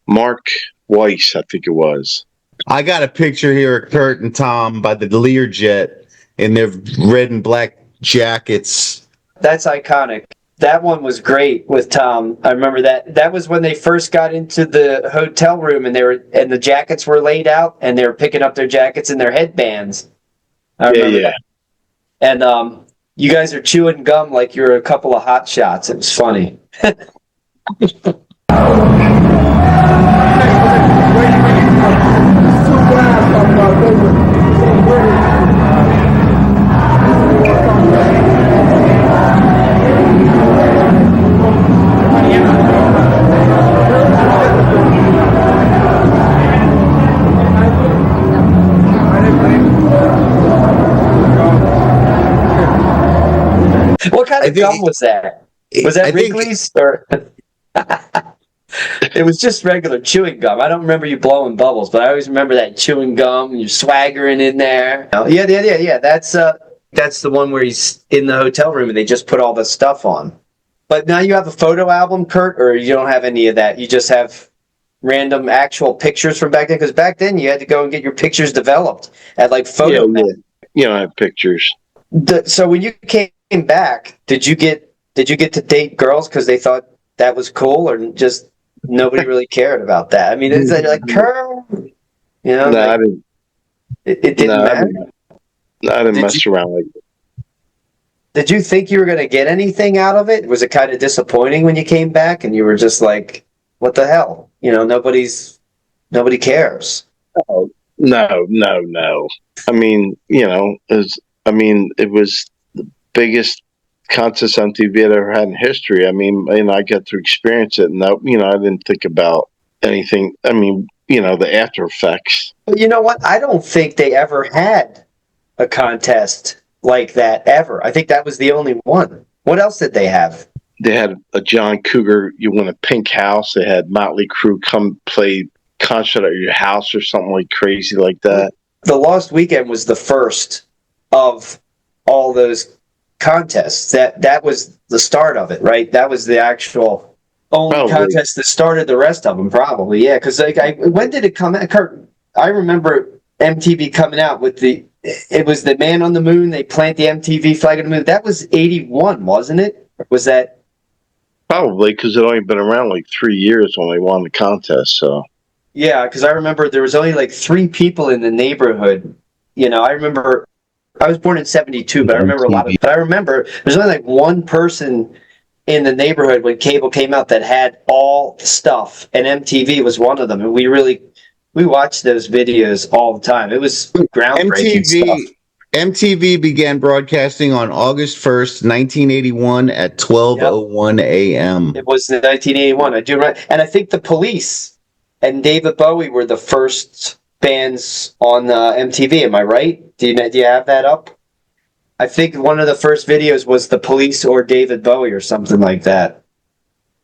Mark Weiss, I think it was. I got a picture here of Kurt and Tom by the Learjet in their red and black jackets. That's iconic. That one was great with Tom. I remember that. That was when they first got into the hotel room and the jackets were laid out and they were picking up their jackets and their headbands. I remember that. And you guys are chewing gum like you're a couple of hot shots. It was funny. What kind of gum was that? Was that Wrigley's or? It was just regular chewing gum. I don't remember you blowing bubbles, but I always remember that chewing gum. You're swaggering in there. Yeah. That's the one where he's in the hotel room and they just put all the stuff on. But now you have a photo album, Kurt, or you don't have any of that. You just have random actual pictures from back then? Because back then you had to go and get your pictures developed at like photo. Yeah. You don't have pictures. So when you came back, did you get to date girls because they thought that was cool, or just nobody really cared about that? I mean, is it like her? You know, No, like, I didn't. it didn't matter. I didn't mess around like that. Did you think you were going to get anything out of it? Was it kind of disappointing when you came back and you were just like, "What the hell?" You know, nobody cares. Oh, no. I mean, it was the biggest contest on TV I'd ever had in history. I mean, I got to experience it, and I didn't think about anything. I mean, the after effects. But you know what? I don't think they ever had a contest like that ever. I think that was the only one. What else did they have? They had a John Cougar, you win a pink house. They had Motley Crue come play concert at your house or something like crazy like that. The Lost Weekend was the first of all those contests. That was the start of it, right? That was the actual only contest that started the rest of them, probably. Yeah, because when did it come out? Kurt, I remember MTV coming out with it was the Man on the Moon. They plant the MTV flag on the moon. That was 81, wasn't it? Or was that? Probably, because it only been around like 3 years when they won the contest. So yeah, because I remember there was only like 3 people in the neighborhood. You know, I remember I was born in 72, but I remember a lot of. But I remember there's only like one person in the neighborhood when cable came out that had all the stuff, and MTV was one of them. And we watched those videos all the time. It was groundbreaking stuff. MTV began broadcasting on August 1st, 1981 at 12:01 a.m. It was in 1981. I do remember. And I think the Police and David Bowie were the first bands on MTV. Am I right? Do you have that up? I think one of the first videos was the Police or David Bowie or something like that.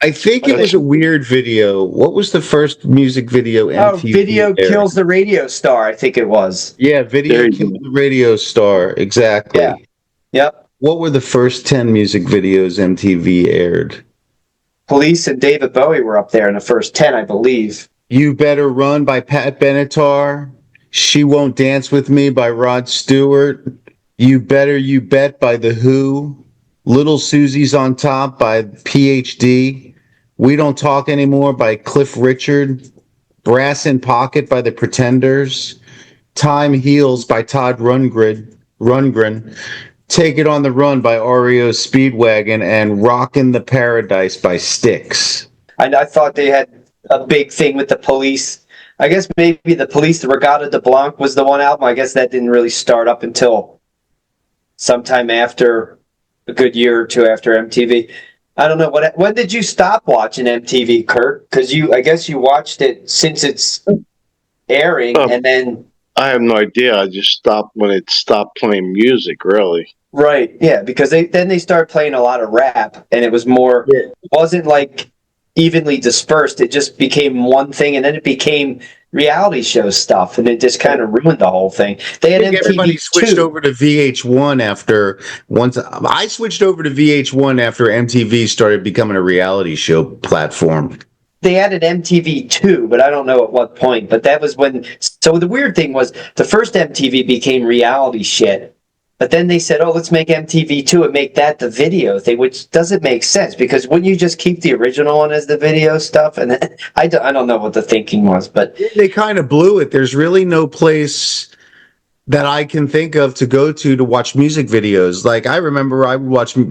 I think it was a weird video. What was the first music video MTV Video aired? Kills the Radio Star, I think it was. Yeah, Video Kills the Radio Star, exactly. Yeah. Yep. What were the first 10 music videos MTV aired? Police and David Bowie were up there in the first 10, I believe. You Better Run by Pat Benatar. She Won't Dance With Me by Rod Stewart. You Better You Bet by The Who. Little Susie's on Top by PhD. We Don't Talk Anymore by Cliff Richard. Brass in Pocket by The Pretenders. Time Heals by Todd Rundgren. Take It on the Run by REO Speedwagon, and Rockin' the Paradise by Styx. I thought they had a big thing with the Police. I guess maybe the Police, the Regatta de Blanc was the one album. I guess that didn't really start up until sometime after, a good year or two after MTV. I don't know. When did you stop watching MTV, Kurt? Because I guess you watched it since it's airing, and then... I have no idea. I just stopped when it stopped playing music, really. Right, yeah, because they started playing a lot of rap, and it was more... It wasn't like evenly dispersed. It just became one thing, and then it became reality show stuff, and it just kind of ruined the whole thing. They had MTV everybody switched over to VH1 after I switched over to VH1 after MTV started becoming a reality show platform. They added MTV2, but I don't know at what point. But that was when. So the weird thing was the first MTV became reality shit. But then they said, "Oh, let's make MTV2 and make that the video thing," which doesn't make sense because wouldn't you just keep the original one as the video stuff? And then, I don't know what the thinking was, but they kind of blew it. There's really no place that I can think of to go to watch music videos. Like I remember,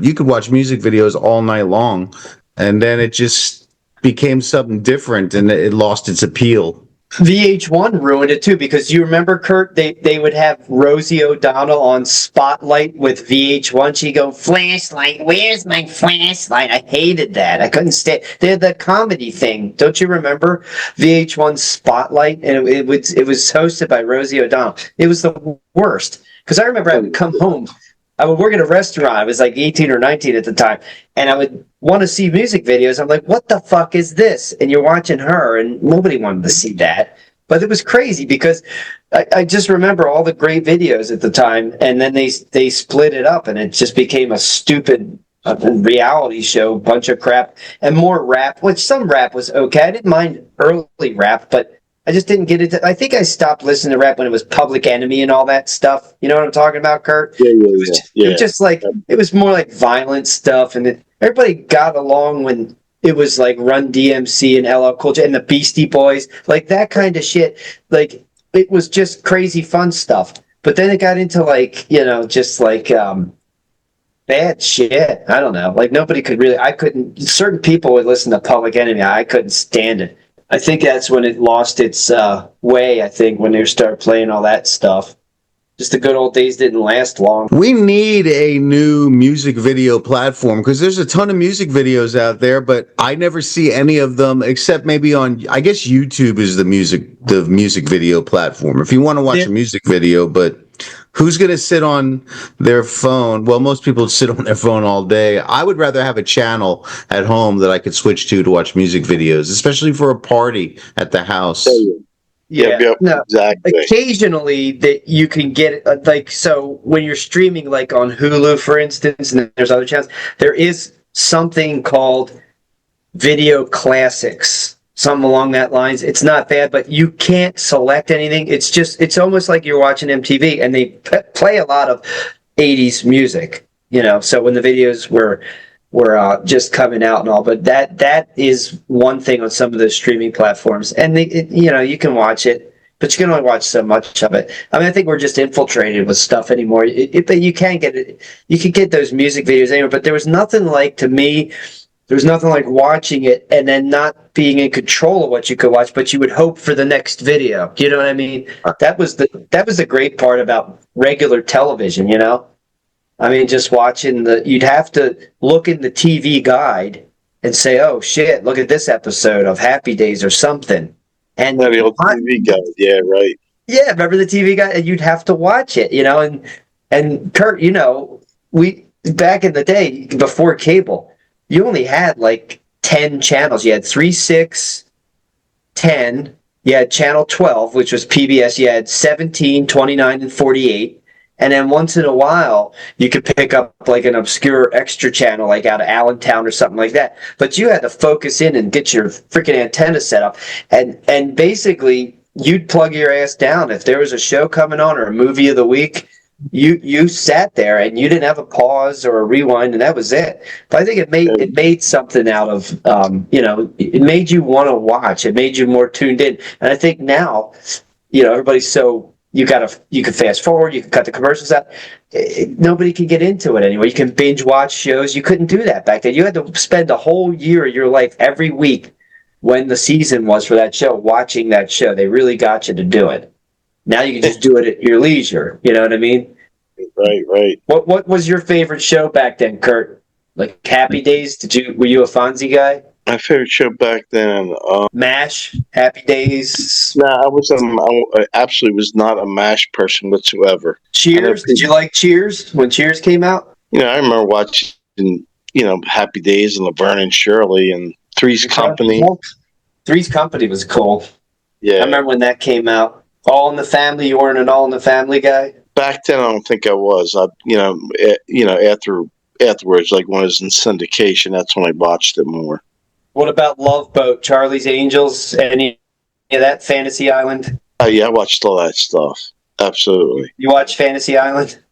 you could watch music videos all night long, and then it just became something different, and it lost its appeal. VH1 ruined it too because you remember, Kurt, they would have Rosie O'Donnell on Spotlight with VH1. She'd go, "Flashlight, where's my flashlight?" I hated that. I couldn't stay. They had the comedy thing. Don't you remember VH1 Spotlight? And it was hosted by Rosie O'Donnell. It was the worst because I remember I would come home. I would work at a restaurant. I was like 18 or 19 at the time. And I would want to see music videos. I'm like, what the fuck is this? And you're watching her, and nobody wanted to see that. But it was crazy because I just remember all the great videos at the time. And then they split it up, and it just became a stupid a reality show, bunch of crap, and more rap, which some rap was okay. I didn't mind early rap, but I just didn't get it. I think I stopped listening to rap when it was Public Enemy and all that stuff. You know what I'm talking about, Kurt? Yeah, It was just like, it was more like violent stuff, and everybody got along when it was like Run DMC and LL Cool J and the Beastie Boys, like that kind of shit. Like, it was just crazy fun stuff. But then it got into like, just like bad shit. I don't know. Like nobody could really. I couldn't. Certain people would listen to Public Enemy. I couldn't stand it. I think that's when it lost its way. I think when they started playing all that stuff. Just the good old days didn't last long. We need a new music video platform because there's a ton of music videos out there, but I never see any of them except maybe on, I guess YouTube is the music video platform. If you want to watch a music video, but who's going to sit on their phone? Well, most people sit on their phone all day. I would rather have a channel at home that I could switch to watch music videos, especially for a party at the house. Yeah, no, exactly. Occasionally that you can get so when you're streaming like on Hulu, for instance, and there's other channels, there is something called Video Classics, something along that lines. It's not bad, but you can't select anything. It's almost like you're watching MTV, and they play a lot of 80s music, so when the videos were just coming out and all, but that is one thing on some of the streaming platforms, and you can watch it, but you can only watch so much of it. I mean, I think we're just infiltrated with stuff anymore. But you can get it. You can get those music videos anywhere. But there was nothing like, to me, there was nothing like watching it and then not being in control of what you could watch, but you would hope for the next video. You know what I mean? That was the great part about regular television. I mean, just watching you'd have to look in the TV guide and say, oh shit, look at this episode of Happy Days or something. And the old TV guide, yeah, right. Yeah, remember the TV guide? And you'd have to watch it, and Kurt, we, back in the day, before cable, you only had like 10 channels. You had 3, 6, 10, you had channel 12, which was PBS, you had 17, 29, and 48. And then once in a while, you could pick up like an obscure extra channel, like out of Allentown or something like that. But you had to focus in and get your freaking antenna set up. And basically, you'd plug your ass down. If there was a show coming on or a movie of the week, you sat there and you didn't have a pause or a rewind, and that was it. But I think it made something out of, it made you want to watch. It made you more tuned in. And I think now, everybody's so... You can fast forward, you can cut the commercials out. Nobody can get into it anymore. You can binge watch shows. You couldn't do that back then. You had to spend a whole year of your life every week when the season was for that show, watching that show. They really got you to do it. Now you can just do it at your leisure. You know what I mean? Right. What was your favorite show back then, Kurt? Like Happy Days? Were you a Fonzie guy? My favorite show back then, MASH, Happy Days. No, I absolutely was not a MASH person whatsoever. Cheers? Did you like Cheers when Cheers came out? I remember watching, Happy Days and Laverne and Shirley and Three's Company. Three's Company was cool. Yeah, I remember when that came out. All in the Family. You weren't an All in the Family guy. Back then, I don't think I was. Afterwards, like when it was in syndication, that's when I watched it more. What about Love Boat, Charlie's Angels, any of that, Fantasy Island? Yeah, I watched all that stuff. Absolutely. You watch Fantasy Island?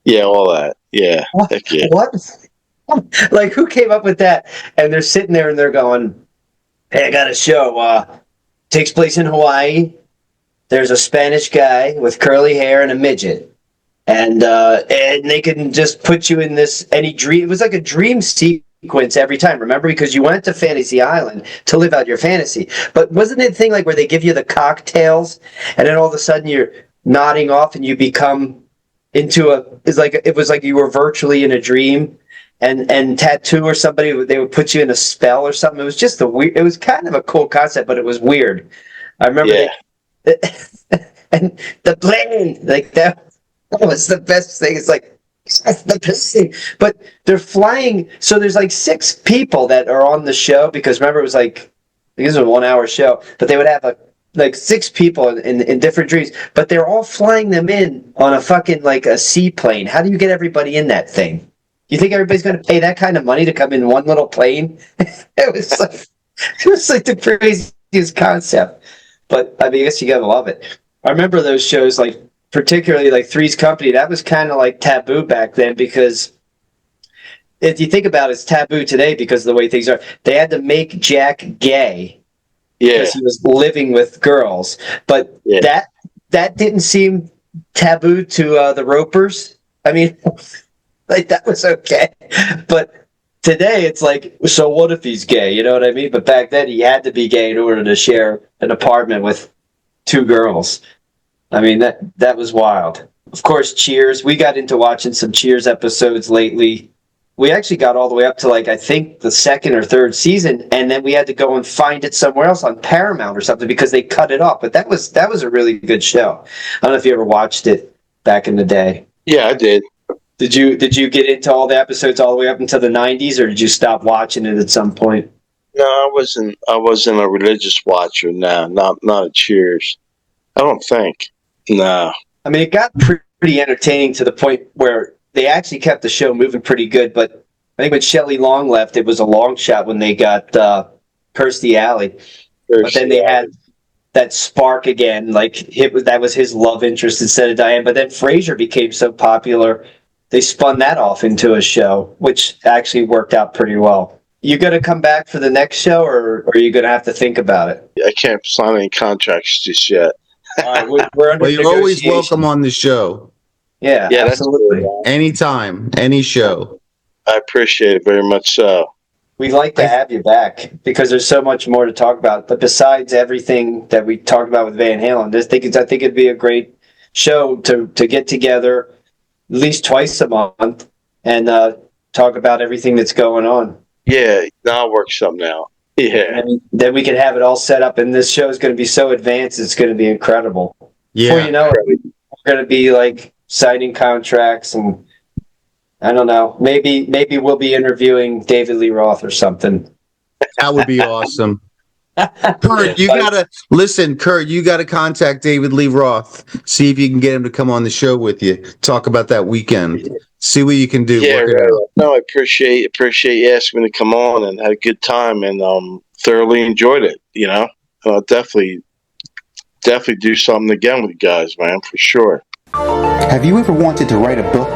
Yeah, all that. Yeah. What? Heck yeah. What? Like, who came up with that? And they're sitting there and they're going, hey, I got a show. Takes place in Hawaii. There's a Spanish guy with curly hair and a midget. And they can just put you in this, any dream. It was like a dream sequence every time, remember, because you went to Fantasy Island to live out your fantasy. But wasn't it a thing like where they give you the cocktails and then all of a sudden you're nodding off and you become into it was like you were virtually in a dream, and Tattoo or somebody, they would put you in a spell or something. It was just it was kind of a cool concept, but it was weird. I remember and the plane, like that was the best thing. It's like, that's the best thing. But they're flying, so there's like 6 people that are on the show, because remember it was like, I think it was a 1-hour show, but they would have like 6 people in different dreams, but they're all flying them in on a fucking like a seaplane. How do you get everybody in that thing? You think everybody's going to pay that kind of money to come in one little plane? It was like the craziest concept. But I mean, I guess you gotta love it. I remember those shows, like particularly like Three's Company. That was kind of like taboo back then because if you think about it, it's taboo today because of the way things are. They had to make Jack gay because he was living with girls, but that didn't seem taboo to the Ropers. I mean, like that was okay, but today it's like, so what if he's gay? You know what I mean? But back then he had to be gay in order to share an apartment with two girls. I mean, that was wild. Of course, Cheers. We got into watching some Cheers episodes lately. We actually got all the way up to like I think the second or third season, and then we had to go and find it somewhere else on Paramount or something because they cut it off. But that was a really good show. I don't know if you ever watched it back in the day. Yeah, I did. Did you get into all the episodes all the way up until the 90s, or did you stop watching it at some point? No, I wasn't a religious watcher. No, not a Cheers. I don't think. No. I mean, it got pretty entertaining to the point where they actually kept the show moving pretty good. But I think when Shelley Long left, it was a long shot when they got Kirstie Alley. But then they had that spark again. Like that was his love interest instead of Diane. But then Frasier became so popular. They spun that off into a show, which actually worked out pretty well. You going to come back for the next show, or are you going to have to think about it? I can't sign any contracts just yet. All right, we're under well, you're always welcome on the show. Yeah, absolutely. Anytime, any show. I appreciate it very much so. We'd like to have you back because there's so much more to talk about. But besides everything that we talked about with Van Halen, I think it'd be a great show to get together at least twice a month and talk about everything that's going on. Yeah, now I'll work something out. Yeah. And then we can have it all set up, and this show is going to be so advanced, it's going to be incredible. Yeah. Before you know it, we're going to be like signing contracts, and I don't know, maybe we'll be interviewing David Lee Roth or something. That would be awesome. Kurt, you gotta contact David Lee Roth. See if you can get him to come on the show with you. Talk about that weekend. See what you can do. Yeah, no, I appreciate you asking me to come on, and had a good time, and thoroughly enjoyed it. You know, definitely do something again with you guys, man, for sure. Have you ever wanted to write a book?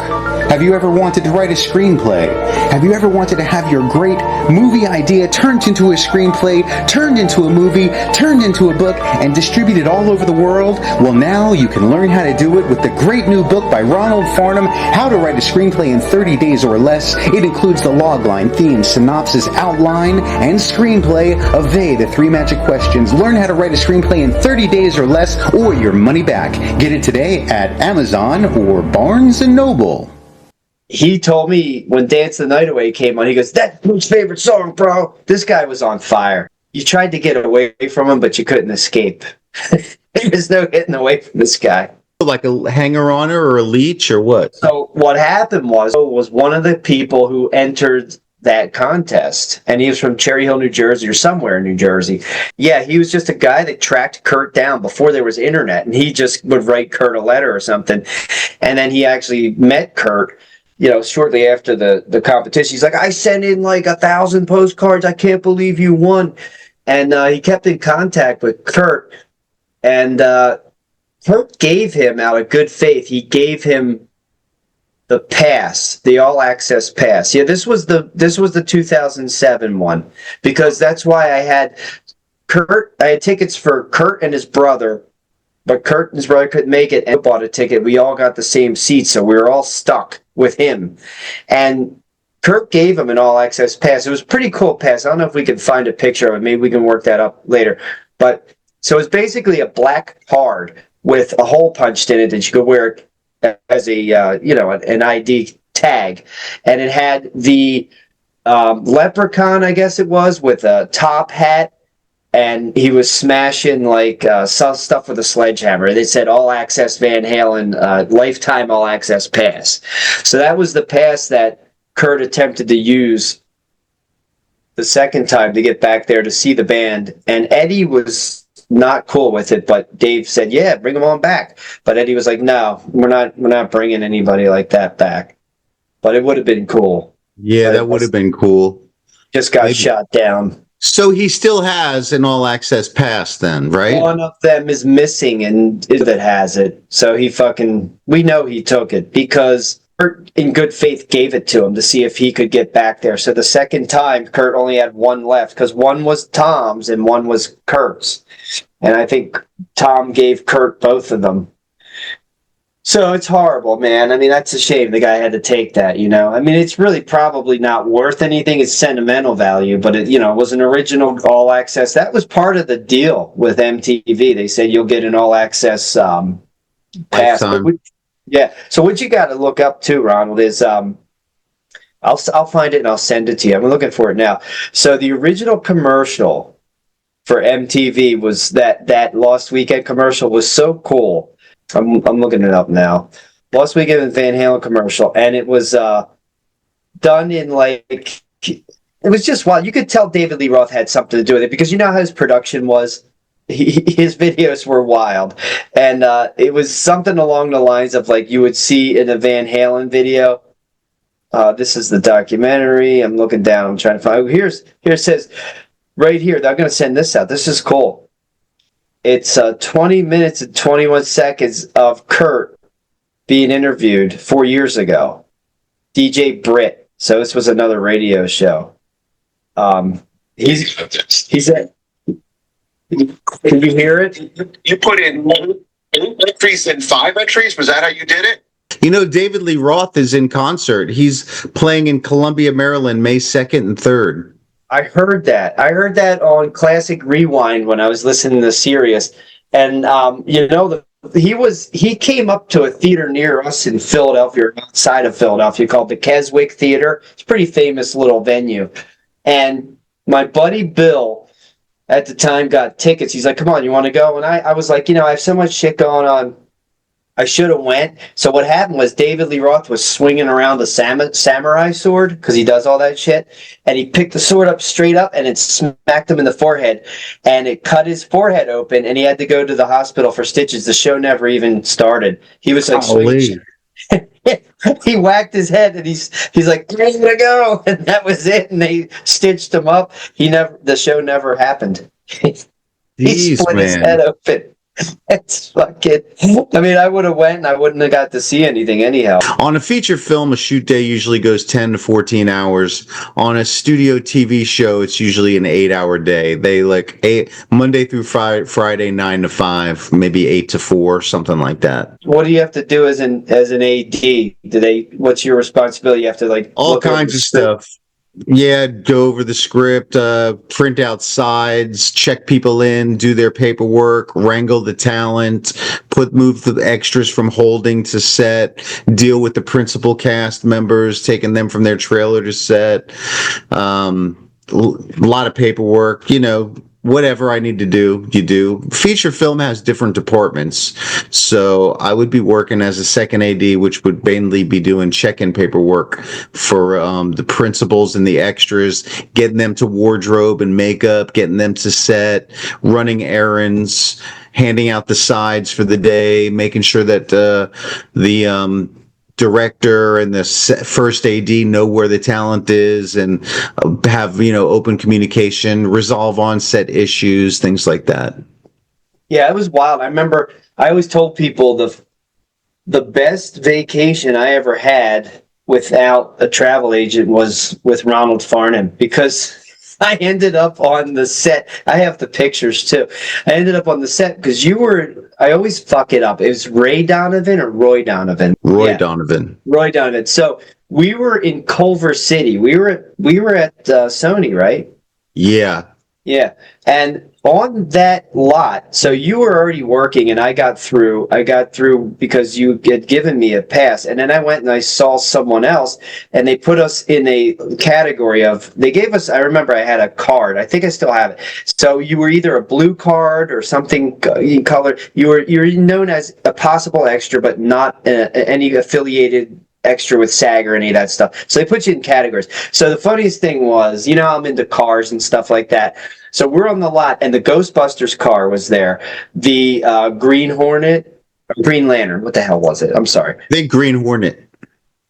Have you ever wanted to write a screenplay? Have you ever wanted to have your great movie idea turned into a screenplay, turned into a movie, turned into a book, and distributed all over the world? Well, now you can learn how to do it with the great new book by Ronald Farnham, How to Write a Screenplay in 30 Days or Less. It includes the logline, theme, synopsis, outline, and screenplay of the 3 magic questions. Learn how to write a screenplay in 30 days or less, or your money back. Get it today at Amazon or Barnes & Noble. He told me when Dance the Night Away came on, he goes, "That's Luke's favorite song, bro." This guy was on fire. You tried to get away from him, but you couldn't escape. There was no getting away from this guy. Like a hanger-oner or a leech or what? So what happened was one of the people who entered that contest, and he was from Cherry Hill, New Jersey, or somewhere in New Jersey. Yeah, he was just a guy that tracked Kurt down before there was internet, and he just would write Kurt a letter or something. And then he actually met Kurt, shortly after the competition. He's like, "I sent in like 1,000 postcards. I can't believe you won." And he kept in contact with Kurt, and Kurt gave him, out of good faith, he gave him the pass, the all access pass. Yeah, this was the 2007 one, because that's why I had tickets for Kurt and his brother. But Kurt and his brother couldn't make it, and bought a ticket. We all got the same seat, so we were all stuck with him. And Kurt gave him an all-access pass. It was a pretty cool pass. I don't know if we can find a picture of it. Maybe we can work that up later. But so it's basically a black card with a hole punched in it that you could wear as a an ID tag, and it had the leprechaun, I guess it was, with a top hat. And he was smashing like stuff with a sledgehammer. They said all access Van Halen, lifetime all access pass. So that was the pass that Kurt attempted to use the second time to get back there to see the band. And Eddie was not cool with it, but Dave said, "Yeah, bring them on back." But Eddie was like, "No, we're not bringing anybody like that back." but it would have been cool. Yeah, that would have been cool. Just got shot down. So he still has an all access pass then, right? One of them is missing and that has it. So we know he took it because Kurt in good faith gave it to him to see if he could get back there. So the second time Kurt only had one left because one was Tom's and one was Kurt's. And I think Tom gave Kurt both of them. So it's horrible, man. I mean, that's a shame the guy had to take that, you know. I mean, it's really probably not worth anything. It's sentimental value, but it, was an original all access. That was part of the deal with MTV. They said you'll get an all access pass. Yeah. So what you got to look up too, Ronald, is I'll find it and I'll send it to you. I'm looking for it now. So the original commercial for MTV was that Lost Weekend commercial was so cool. I'm looking it up now. Lost Weekend with Van Halen commercial, and it was done in it was just wild. You could tell David Lee Roth had something to do with it because you know how his production was. His videos were wild, and it was something along the lines of like you would see in a Van Halen video. This is the documentary. I'm looking down. I'm trying to find. Here it says right here. They're going to send this out. This is cool. It's 20 minutes and 21 seconds of Kurt being interviewed 4 years ago. DJ Britt. So this was another radio show. He's at. Can you hear it? You put in entries and 5 entries? Was that how you did it? You know, David Lee Roth is in concert. He's playing in Columbia, Maryland, May 2nd and 3rd. I heard that. I heard that on Classic Rewind when I was listening to Sirius. And, he came up to a theater near us in Philadelphia, or outside of Philadelphia, called the Keswick Theater. It's a pretty famous little venue. And my buddy Bill at the time got tickets. He's like, come on, you want to go? And I was like, I have so much shit going on. I should have went. So what happened was David Lee Roth was swinging around the samurai sword because he does all that shit. And he picked the sword up straight up and it smacked him in the forehead. And it cut his forehead open and he had to go to the hospital for stitches. The show never even started. He was like, swinging. He whacked his head and he's like, I'm gonna go. And that was it. And they stitched him up. The show never happened. He split his head open. It's fucking. I mean, I would have went and I wouldn't have got to see anything anyhow. On a feature film, a shoot day usually goes 10 to 14 hours. On a studio TV show, it's usually an 8-hour day. They Monday through Friday, 9 to 5, maybe 8 to 4, something like that. What do you have to do as an AD? What's your responsibility? You have to all kinds of stuff. Yeah, go over the script, print out sides, check people in, do their paperwork, wrangle the talent, move the extras from holding to set, deal with the principal cast members, taking them from their trailer to set. A lot of paperwork, whatever I need to do, you do. Feature film has different departments. So I would be working as a second AD, which would mainly be doing check-in paperwork for the principals and the extras, getting them to wardrobe and makeup, getting them to set, running errands, handing out the sides for the day, making sure that the director and the first AD know where the talent is and have, open communication, resolve on-set issues, things like that. Yeah, it was wild. I remember I always told people the best vacation I ever had without a travel agent was with Ronald Farnham because I ended up on the set. I have the pictures too. I ended up on the set because I always fuck it up. It was Ray Donovan or Roy Donovan? Donovan. Roy Donovan. So we were in Culver City. We were at Sony, right? Yeah. Yeah. And on that lot, so you were already working and I got through because you had given me a pass. And then I went and I saw someone else and they put us in a category they gave us, I remember I had a card. I think I still have it. So you were either a blue card or something colored. You're known as a possible extra, but not any affiliated extra with SAG or any of that stuff. So they put you in categories. So the funniest thing was, I'm into cars and stuff like that. So we're on the lot and the Ghostbusters car was there. The Green Lantern. What the hell was it? I'm sorry. The Green Hornet.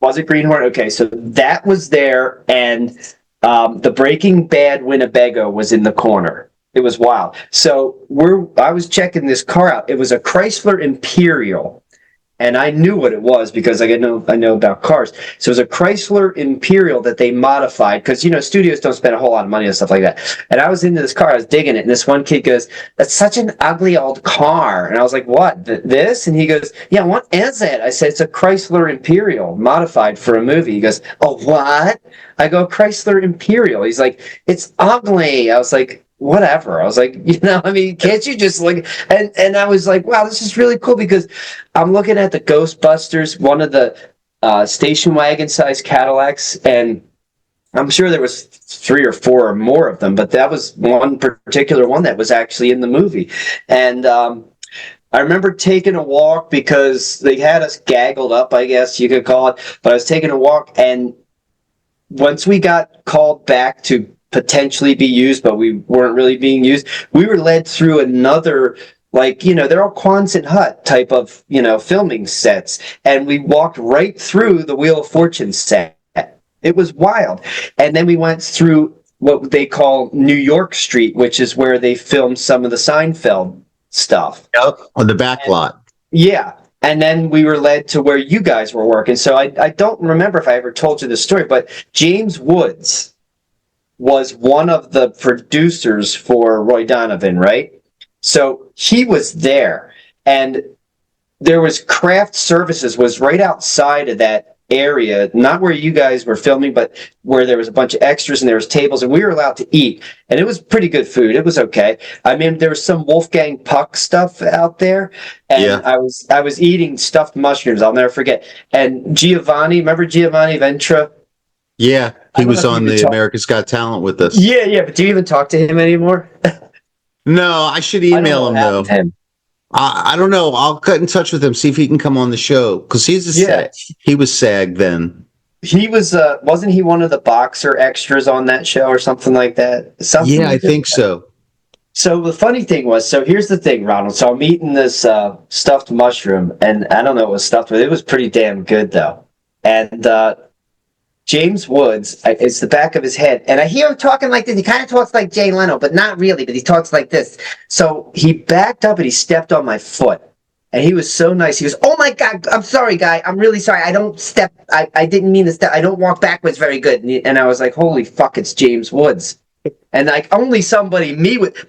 Was it Greenhorn? Okay, so that was there, and the Breaking Bad Winnebago was in the corner. It was wild. So I was checking this car out. It was a Chrysler Imperial, and I knew what it was because I know about cars. So it was a Chrysler Imperial that they modified because studios don't spend a whole lot of money on stuff like that. And I was into this car, I was digging it, and this one kid goes, "That's such an ugly old car." And I was like, "What? This?" And he goes, "Yeah, what is it?" I said, "It's a Chrysler Imperial modified for a movie." He goes, "Oh, what?" I go, "Chrysler Imperial." He's like, "It's ugly." I was like, whatever. I was like, can't you just like, and I was like, wow, this is really cool because I'm looking at the Ghostbusters, one of the station wagon sized Cadillacs, and I'm sure there was 3 or 4 or more of them, but that was one particular one that was actually in the movie. And I remember taking a walk because they had us gaggled up, I guess you could call it, but I was taking a walk, and once we got called back to potentially be used, but we weren't really being used, we were led through another, they're all Quonset hut type of, filming sets. And we walked right through the Wheel of Fortune set. It was wild. And then we went through what they call New York Street, which is where they filmed some of the Seinfeld stuff. Yep, on the back lot. Yeah. And then we were led to where you guys were working. So I don't remember if I ever told you the story, but James Woods was one of the producers for Roy Donovan, right? So he was there, and there was craft services was right outside of that area, not where you guys were filming, but where there was a bunch of extras and there was tables, and we were allowed to eat, and it was pretty good food. It was okay. I mean, there was some Wolfgang Puck stuff out there, and yeah. I was eating stuffed mushrooms. I'll never forget. And Giovanni, remember Giovanni Ventra? Yeah, he was on the America's Got Talent with us. Yeah, but do you even talk to him anymore? No, I should email him though. I don't know. I'll get in touch with him, see if he can come on the show, because he was SAG then. He was wasn't he one of the boxer extras on that show or something like that? I think so. So the funny thing was, so here's the thing, Ronald. So I'm eating this stuffed mushroom, and I don't know what it was stuffed with. It was pretty damn good though. And James Woods, it's the back of his head, and I hear him talking like this. He kind of talks like Jay Leno, but not really, but he talks like this. So he backed up and he stepped on my foot, and he was so nice. He goes, "Oh my God, I'm sorry, guy. I'm really sorry. I don't step, I didn't mean to step. I don't walk backwards very good." And I was like, holy fuck, it's James Woods. And like only somebody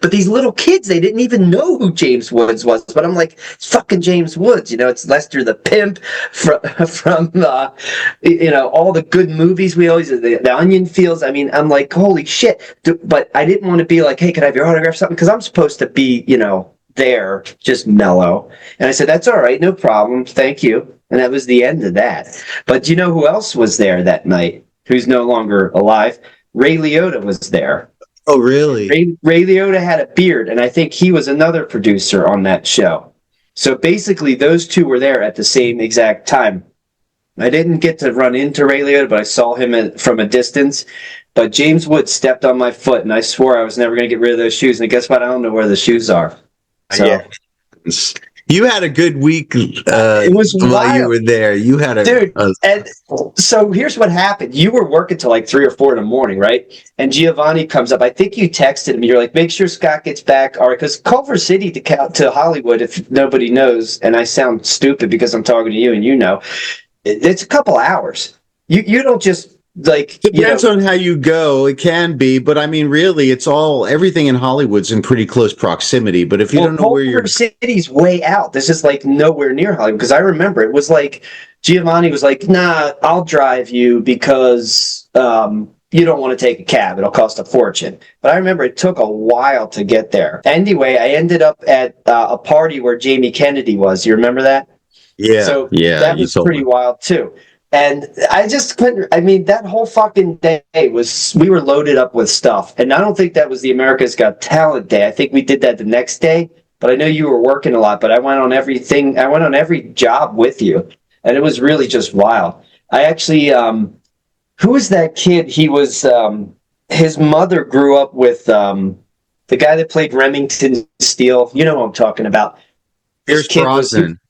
but these little kids, they didn't even know who James Woods was. But I'm like, it's fucking James Woods, it's Lester the Pimp from all the good movies we always, the Onion Fields. I mean, I'm like, holy shit. But I didn't want to be like, hey, can I have your autograph or something? Because I'm supposed to be, there, just mellow. And I said, that's all right, no problem, thank you. And that was the end of that. But do you know who else was there that night? Who's no longer alive? Ray Liotta was there. Oh, really? Ray Liotta had a beard, and I think he was another producer on that show. So basically, those two were there at the same exact time. I didn't get to run into Ray Liotta, but I saw him from a distance. But James Woods stepped on my foot, and I swore I was never going to get rid of those shoes. And guess what? I don't know where the shoes are. So. Yeah. You had a good week it was while you were there. You had and so here's what happened. You were working till like 3 or 4 in the morning, right? And Giovanni comes up. I think you texted him. You're like, make sure Scott gets back. All right, because Culver City to Hollywood, if nobody knows, and I sound stupid because I'm talking to you and it's a couple hours. You don't just like depends on how you go. It can be, but I mean, really, it's everything in Hollywood's in pretty close proximity. But if you don't know where Culver City's way out. This is like nowhere near Hollywood. Because I remember it was like Giovanni was like, "Nah, I'll drive you because you don't want to take a cab. It'll cost a fortune." But I remember it took a while to get there. Anyway, I ended up at a party where Jamie Kennedy was. You remember that? Yeah. So that was pretty wild too. And I just couldn't, that whole fucking day we were loaded up with stuff. And I don't think that was the America's Got Talent day. I think we did that the next day. But I know you were working a lot, but I went on everything. I went on every job with you. And it was really just wild. I actually, who was that kid? He was, his mother grew up with the guy that played Remington Steele. You know who I'm talking about. Pierce Brosnan.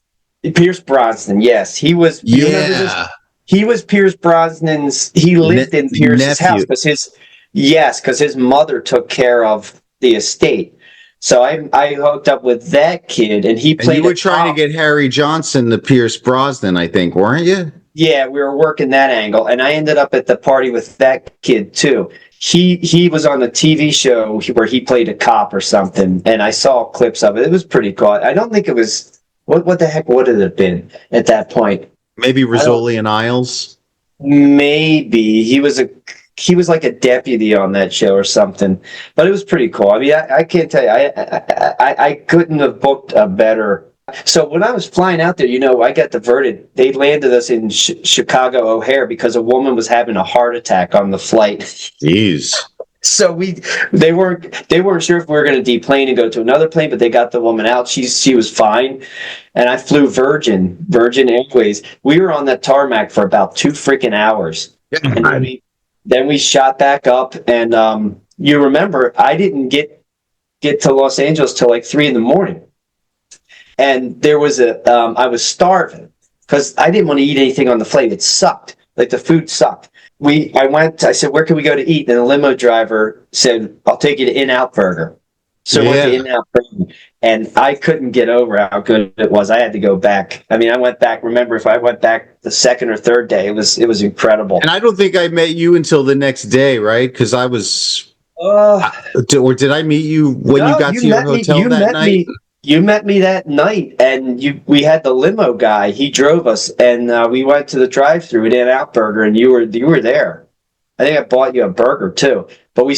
Pierce Brosnan, yes. He was, yeah. He was Pierce Brosnan's. He lived in Pierce's house because his mother took care of the estate. So I hooked up with that kid, and he played. And you were trying to get Harry Johnson to Pierce Brosnan, I think, weren't you? Yeah, we were working that angle, and I ended up at the party with that kid too. He was on a TV show where he played a cop or something, and I saw clips of it. It was pretty cool. I don't think it was what the heck would it have been at that point? Maybe Rizzoli and Isles. Maybe he was like a deputy on that show or something, but it was pretty cool. I mean, I can't tell you, I couldn't have booked a better. So when I was flying out there, I got diverted. They landed us in Chicago O'Hare because a woman was having a heart attack on the flight. Jeez. So they weren't sure if we were going to deplane and go to another plane, but they got the woman out. She was fine, and I flew Virgin Airways. We were on that tarmac for about 2 freaking hours, and then we shot back up. And you remember, I didn't get to Los Angeles till like 3 a.m, and there was I was starving because I didn't want to eat anything on the flight. It sucked. Like the food sucked. I said, where can we go to eat? And the limo driver said, I'll take you to In-Out Burger. So I went to In-Out Burger, and I couldn't get over how good it was. I had to go back. I mean, I went back. Remember, if I went back the second or third day, it was incredible. And I don't think I met you until the next day, right? Because I was, or did I meet you when you got to your hotel that night? You met me that night, and we had the limo guy. He drove us, and we went to the drive-thru at In-Out Burger, and you were there. I think I bought you a burger too. But we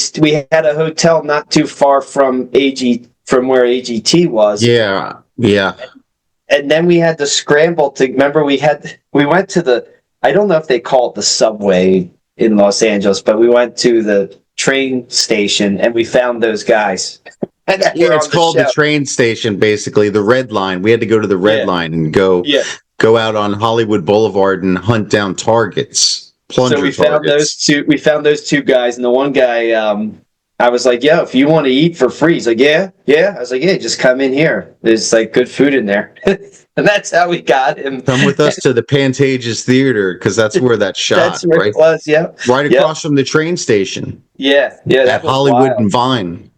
had a hotel not too far from where AGT was. Yeah. And then we had to scramble to. Remember, we went to the. I don't know if they call it the subway in Los Angeles, but we went to the train station, and we found those guys. Yeah, it's called the train station, basically the Red Line. We had to go to the Red Line and go out on Hollywood Boulevard and hunt down targets, plunger targets. We found those two guys, and the one guy, I was like, "Yo, if you want to eat for free," he's like, "Yeah." I was like, "Yeah, just come in here. There's like good food in there," and that's how we got him. Come with us to the Pantages Theater because that's where that shot. That's where it was. Yeah, right across from the train station. Yeah. At Hollywood and Vine.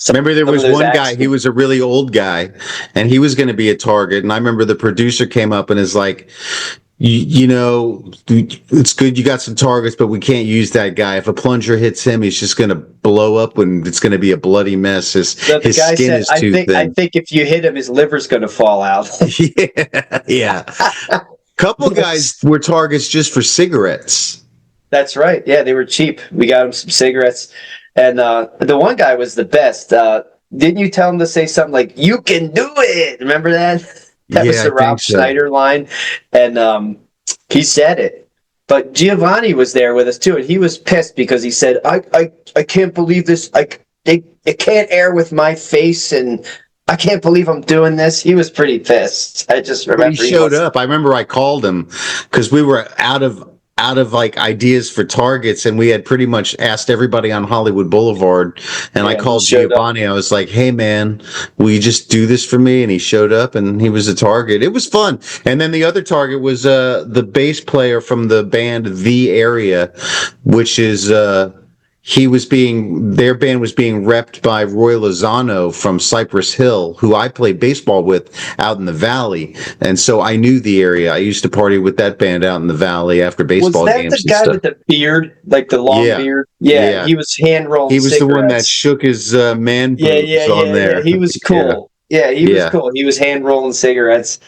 Remember, there was one guy, he was a really old guy, and he was going to be a target. And I remember the producer came up and is like, it's good you got some targets, but we can't use that guy. If a plunger hits him, he's just going to blow up and it's going to be a bloody mess. His skin is too thin. I think if you hit him, his liver's going to fall out. Yeah. Couple guys were targets just for cigarettes. That's right. Yeah, they were cheap. We got him some cigarettes. And the one guy was the best. Didn't you tell him to say something like, "You can do it"? Remember that? That was the Rob Schneider line. And he said it. But Giovanni was there with us too, and he was pissed because he said, I can't believe this. It can't air with my face, and I can't believe I'm doing this. He was pretty pissed. I just remember he showed up. I remember I called him because we were out of like ideas for targets, and we had pretty much asked everybody on Hollywood Boulevard, and I called Giovanni. I was like, "Hey man, will you just do this for me?" And he showed up, and he was a target. It was fun. And then the other target was the bass player from the band The Area, which is their band was being repped by Roy Lozano from Cypress Hill, who I played baseball with out in the Valley. And so I knew The Area. I used to party with that band out in the Valley after baseball games. Was that the guy with the beard, like the long beard? Yeah, he was hand rolling. He was the one that shook his man boobs on there. He was cool. Yeah, he was cool. He was hand rolling cigarettes,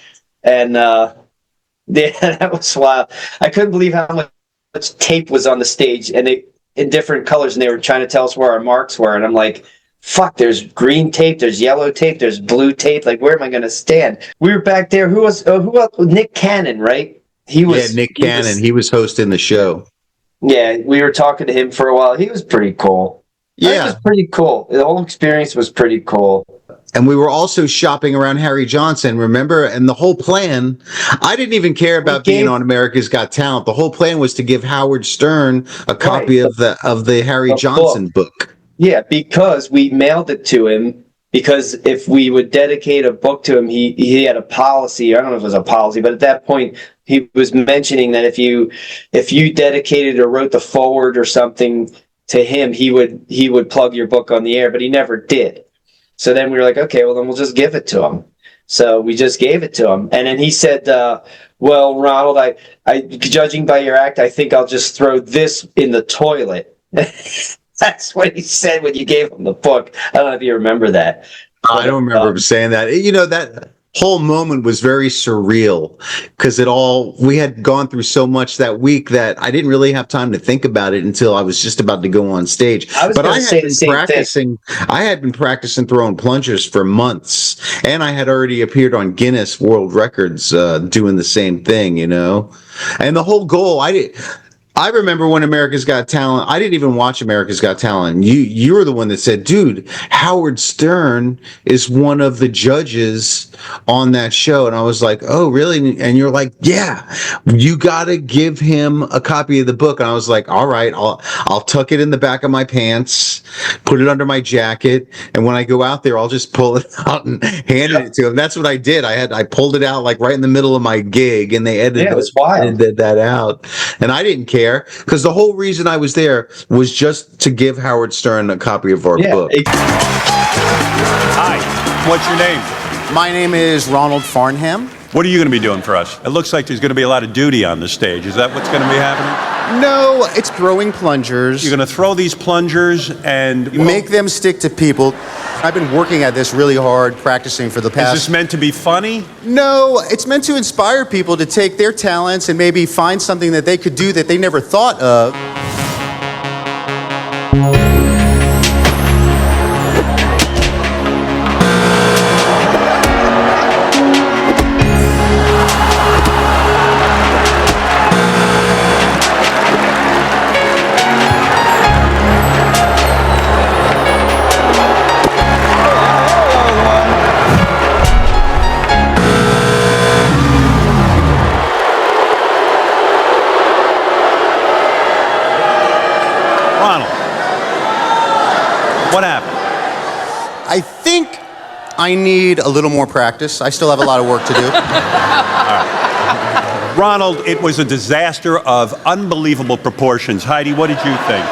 and that was wild. I couldn't believe how much tape was on the stage, and they in different colors, and they were trying to tell us where our marks were, and I'm like, fuck, there's green tape, there's yellow tape, there's blue tape. Like, where am I going to stand? We were back there. Who else? Nick Cannon, right? He was hosting the show. Yeah, we were talking to him for a while. He was pretty cool. Yeah. It was pretty cool. The whole experience was pretty cool. And we were also shopping around Harry Johnson, remember? And the whole plan, I didn't even care about being on America's Got Talent. The whole plan was to give Howard Stern a copy of the Harry Johnson book. Yeah, because we mailed it to him because if we would dedicate a book to him, he had a policy. I don't know if it was a policy, but at that point he was mentioning that if you dedicated or wrote the foreword or something to him, he would plug your book on the air, but he never did. So then we were like, okay, well then we'll just give it to him. So we just gave it to him, and then he said, "Well, Ronald, I judging by your act, I think I'll just throw this in the toilet." That's what he said when you gave him the book. I don't know if you remember that. I don't remember him saying that. You know, that whole moment was very surreal because we had gone through so much that week that I didn't really have time to think about it until I was just about to go on stage. I had been practicing throwing plungers for months, and I had already appeared on Guinness World Records doing the same thing, you know. And the whole goal, I remember when America's Got Talent, I didn't even watch America's Got Talent. You were the one that said, dude, Howard Stern is one of the judges on that show. And I was like, oh, really? And you're like, yeah, you got to give him a copy of the book. And I was like, all right, I'll tuck it in the back of my pants, put it under my jacket. And when I go out there, I'll just pull it out and hand it to him. That's what I did. I pulled it out like right in the middle of my gig, and they edited that out. And I didn't care, because the whole reason I was there was just to give Howard Stern a copy of our book. Hi, what's your name? My name is Ronald Farnham. What are you going to be doing for us? It looks like there's going to be a lot of duty on the stage. Is that what's going to be happening? No, it's throwing plungers. You're going to throw these plungers and make them stick to people. I've been working at this really hard, practicing for the past... Is this meant to be funny? No, it's meant to inspire people to take their talents and maybe find something that they could do that they never thought of. What happened? I think I need a little more practice. I still have a lot of work to do. All right. Ronald, it was a disaster of unbelievable proportions. Heidi, what did you think?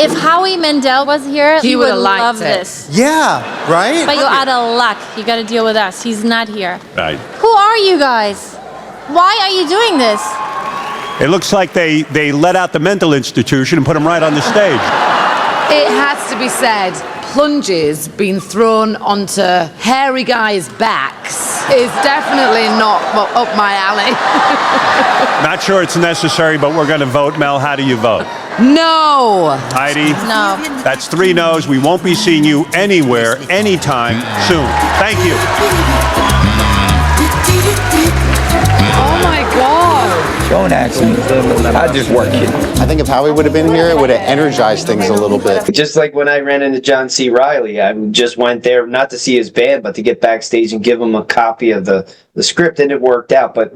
If Howie Mandel was here, he would love this. Yeah, right? But you're out of luck. You got to deal with us. He's not here. Right. Who are you guys? Why are you doing this? It looks like they let out the mental institution and put him right on the stage. It has to be said, plunges being thrown onto hairy guys' backs is definitely not up my alley. Not sure it's necessary, but we're going to vote. Mel, how do you vote? No. Heidi? No. That's 3 no's. We won't be seeing you anywhere, anytime soon. Thank you. Oh my God. Don't ask me. I just work it. I think if Howie would have been here, it would have energized things a little bit. Just like when I ran into John C. Reilly, I just went there not to see his band, but to get backstage and give him a copy of the script, and it worked out. But,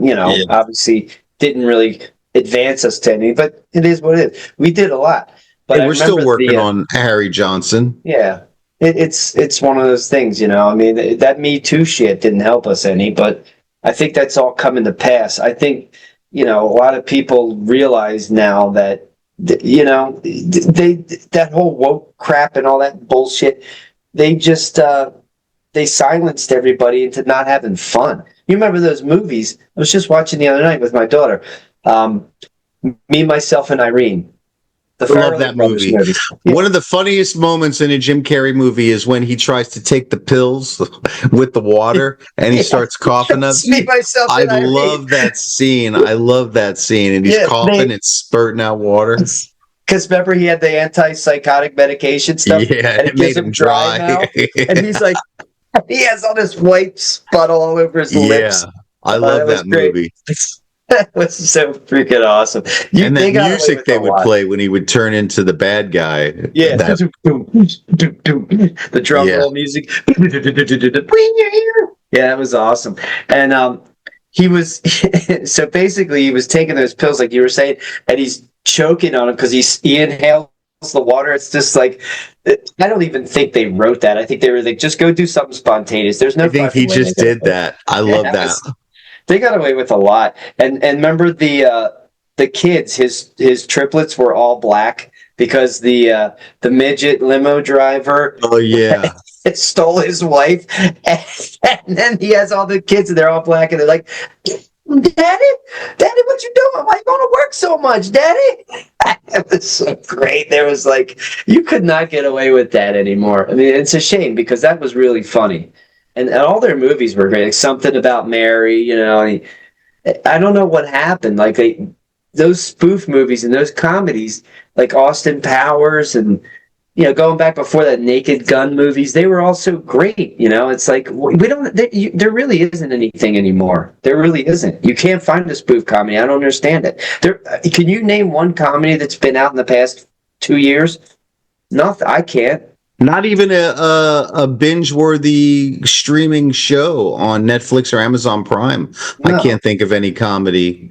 obviously didn't really advance us to anything, but it is what it is. We did a lot. But we're still working on Harry Johnson. Yeah. It's one of those things, I mean, that Me Too shit didn't help us any, but I think that's all coming to pass. I think, a lot of people realize now that, that whole woke crap and all that bullshit, they just, they silenced everybody into not having fun. You remember those movies? I was just watching the other night with my daughter, Me, Myself, and Irene. I love that movie. Yeah. One of the funniest moments in a Jim Carrey movie is when he tries to take the pills with the water and he starts coughing up. Me, Myself, and Irene. love that scene. I love that scene. And he's coughing and spurting out water. Because remember, he had the antipsychotic medication stuff. Yeah, and it made him dry. And he's like, he has all this white spot all over his lips. Yeah, I love that movie. That was so freaking awesome. And that music they would play when he would turn into the bad guy. Yeah. The drum roll music. Yeah, that was awesome. And he was, so basically he was taking those pills like you were saying, and he's choking on them because he inhaled the water. It's just like, I don't even think they wrote that. I think they were like, just go do something spontaneous. There's no. I think he just did that. I love that. They got away with a lot. And remember the kids, his triplets were all black because the midget limo driver. Oh yeah. Stole his wife, and then he has all the kids, and they're all black, and they're like, Daddy, what you doing? Why you going to work so much, Daddy? It was so great. There was like, you could not get away with that anymore. I mean, it's a shame because that was really funny. And all their movies were great. Like Something About Mary, you know. I don't know what happened. Like those spoof movies and those comedies, like Austin Powers and, you know, going back before that, Naked Gun movies, they were all so great. You know, it's like we don't. There really isn't anything anymore. There really isn't. You can't find a spoof comedy. I don't understand it. Can you name one comedy that's been out in the past 2 years? Nothing. I can't. Not even a binge-worthy streaming show on Netflix or Amazon Prime. No. I can't think of any comedy.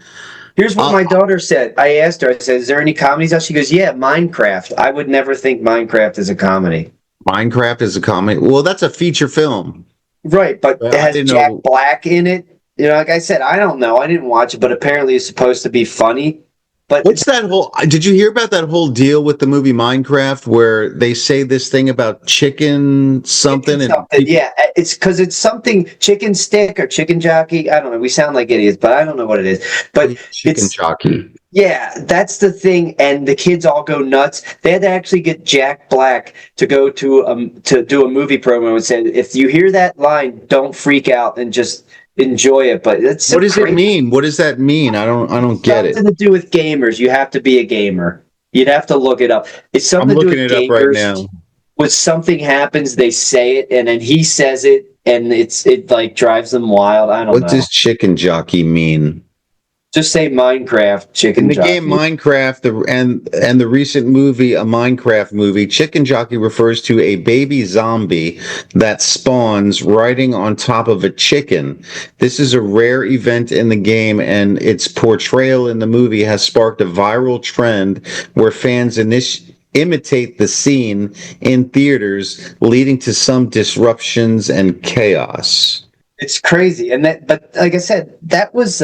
Here's what my daughter said. I asked her, I said, is there any comedies out? She goes, yeah, Minecraft. I would never think Minecraft is a comedy. Minecraft is a comedy? Well, that's a feature film. Right, but it has Jack Black in it. You know, like I said, I don't know. I didn't watch it, but apparently it's supposed to be funny. But what's that whole? Did you hear about that whole deal with the movie Minecraft, where they say this thing about chicken something? Yeah, it's because it's something chicken stick or chicken jockey. I don't know. We sound like idiots, but I don't know what it is. But chicken jockey. Yeah, that's the thing, and the kids all go nuts. They had to actually get Jack Black to go to do a movie program and said, if you hear that line, don't freak out and just enjoy it. But it's what does it mean? What does that mean? I don't get it. Something to do with gamers. You have to be a gamer. You'd have to look it up. It's something to do with gamers. I'm looking it up right now. When something happens, they say it, and then he says it, and it like drives them wild. I don't know. What does chicken jockey mean? Just say Minecraft, chicken jockey. In the game Minecraft, and the recent movie, a Minecraft movie, chicken jockey refers to a baby zombie that spawns riding on top of a chicken. This is a rare event in the game, and its portrayal in the movie has sparked a viral trend where fans imitate the scene in theaters, leading to some disruptions and chaos. It's crazy, but like I said, that was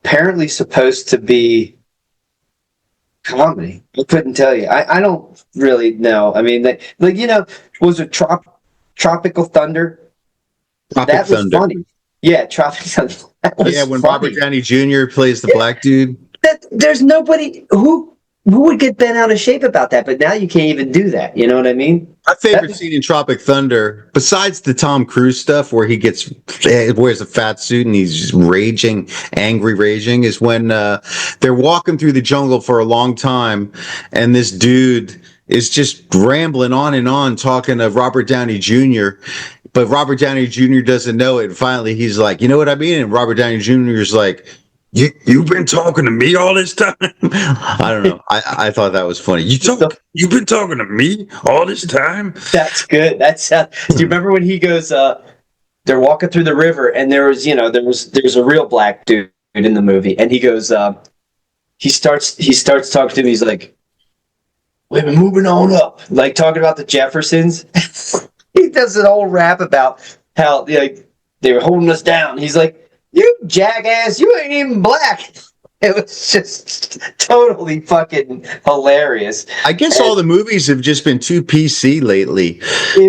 apparently supposed to be comedy. I couldn't tell you. I don't really know. I mean, like, you know, was it Tropical Thunder? That was funny. Yeah, Tropical Thunder. Yeah, when funny. Robert Downey Jr. plays the black dude. There's nobody who would get bent out of shape about that, but now you can't even do that. You know what I mean? My favorite scene in Tropic Thunder, besides the Tom Cruise stuff where he wears a fat suit and he's just angry raging, is when they're walking through the jungle for a long time and this dude is just rambling on and on talking to Robert Downey Jr., but Robert Downey Jr. doesn't know it. And finally he's like, you know what I mean? And Robert Downey Jr. is like, You've been talking to me all this time? I don't know. I thought that was funny. You've been talking to me all this time? That's good. Do you remember when he goes, they're walking through the river and there's a real black dude in the movie, and he goes, he starts talking to him. He's like, we've been moving on up, like talking about the Jeffersons. He does an whole rap about how they were holding us down. He's like, you jackass, you ain't even black. It was just totally fucking hilarious. I guess all the movies have just been too PC lately.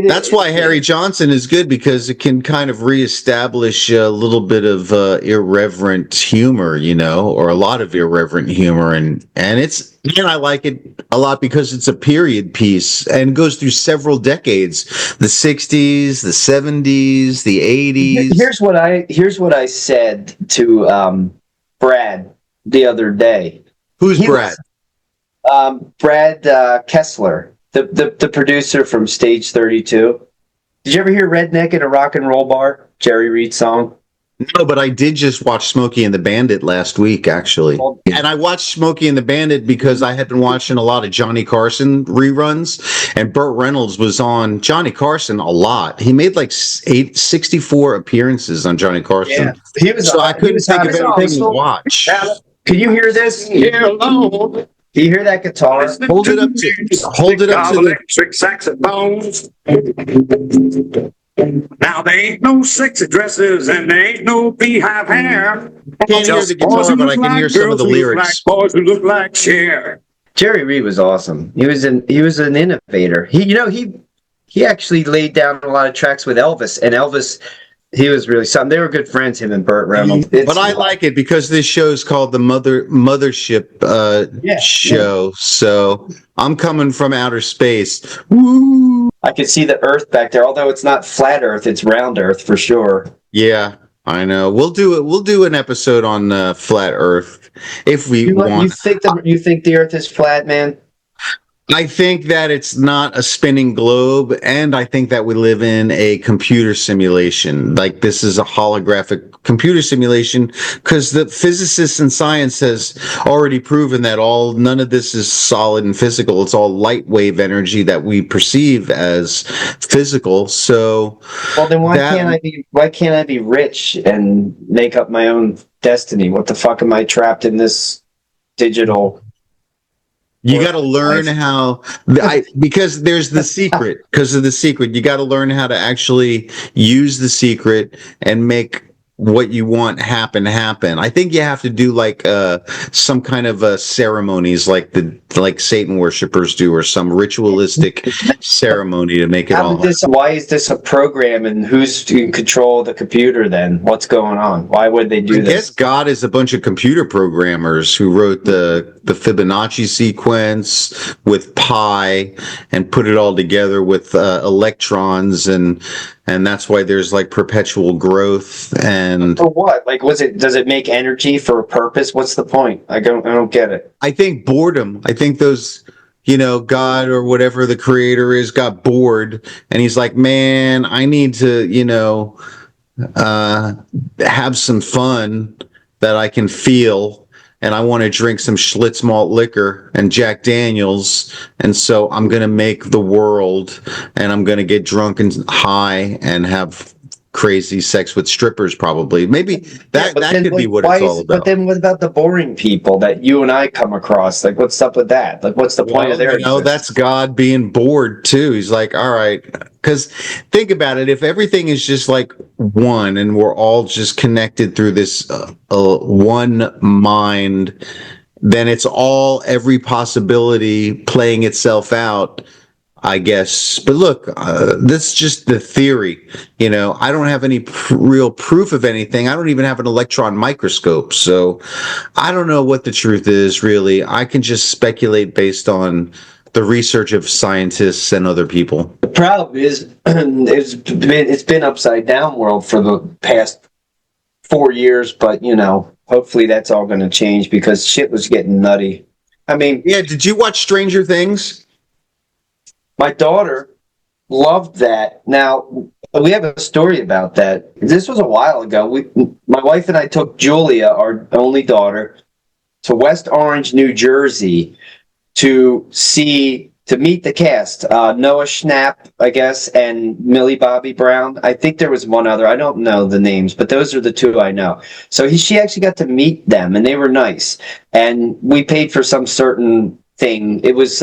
That's why Harry Johnson is good, because it can kind of reestablish a little bit of irreverent humor, you know, or a lot of irreverent humor. And I like it a lot because it's a period piece and goes through several decades, the 60s, the 70s, the 80s. Here's what I said to Brad the other day. Who's Brad? Brad Kessler, the producer from Stage 32. Did you ever hear Redneck in a Rock and Roll Bar? Jerry Reed song? No, but I did just watch Smokey and the Bandit last week, actually. And I watched Smokey and the Bandit because I had been watching a lot of Johnny Carson reruns, and Burt Reynolds was on Johnny Carson a lot. He made like 64 appearances on Johnny Carson. Yeah, I couldn't think of anything to watch. Can you hear this? Hello. Do you hear that guitar? Hold it up to the electric saxophones. Now there ain't no sexy dresses and there ain't no beehive hair. Can't hear the guitar, but I can hear some of the lyrics. Boys who look like Cher. Jerry Reed was awesome. He was an innovator. He actually laid down a lot of tracks with Elvis, and Elvis, he was really something. They were good friends, him and Burt Reynolds. But I like it because this show is called the Mothership show. So I'm coming from outer space. Woo! I could see the Earth back there, although it's not flat Earth; it's round Earth for sure. Yeah, I know. We'll do an episode on flat Earth if we want. You think the Earth is flat, man? I think that it's not a spinning globe, and I think that we live in a computer simulation. Like this is a holographic computer simulation, because the physicists and science has already proven that none of this is solid and physical. It's all light wave energy that we perceive as physical. So, well, then why can't I be rich and make up my own destiny? What the fuck am I trapped in this digital? You got to learn how, because there's the secret. Because of the secret, you got to learn how to actually use the secret and make what you want happen. I think you have to do like some kind of ceremonies, like Satan worshippers do, or some ritualistic ceremony to make it all. Why is this a program, and who's in control of the computer? Then what's going on? Why would they do this? I guess God is a bunch of computer programmers who wrote the Fibonacci sequence with pi and put it all together with electrons, and that's why there's like perpetual growth. And for what? Like, does it make energy for a purpose? What's the point? I don't get it. I think boredom. I think those, God or whatever the creator is got bored, and he's like, man, I need to, have some fun that I can feel. And I want to drink some Schlitz malt liquor and Jack Daniels. And so I'm going to make the world, and I'm going to get drunk and high and have crazy sex with strippers, probably. Maybe that could be what it's all about. But then what about the boring people that you and I come across? Like, what's up with that? Like, what's the point of their existence? That's God being bored too. He's like, all right, because think about it. If everything is just like one, and we're all just connected through this one mind, then it's all every possibility playing itself out, I guess. But look, that's just the theory. I don't have any real proof of anything. I don't even have an electron microscope. So I don't know what the truth is, really. I can just speculate based on the research of scientists and other people. The problem is it's been upside down world for the past 4 years, but hopefully that's all going to change, because shit was getting nutty. I mean, yeah. Did you watch Stranger Things? My daughter loved that. Now, we have a story about that. This was a while ago. My wife and I took Julia, our only daughter, to West Orange, New Jersey to meet the cast. Noah Schnapp, I guess, and Millie Bobby Brown. I think there was one other. I don't know the names, but those are the two I know. So she actually got to meet them, and they were nice. And we paid for some certain thing. It was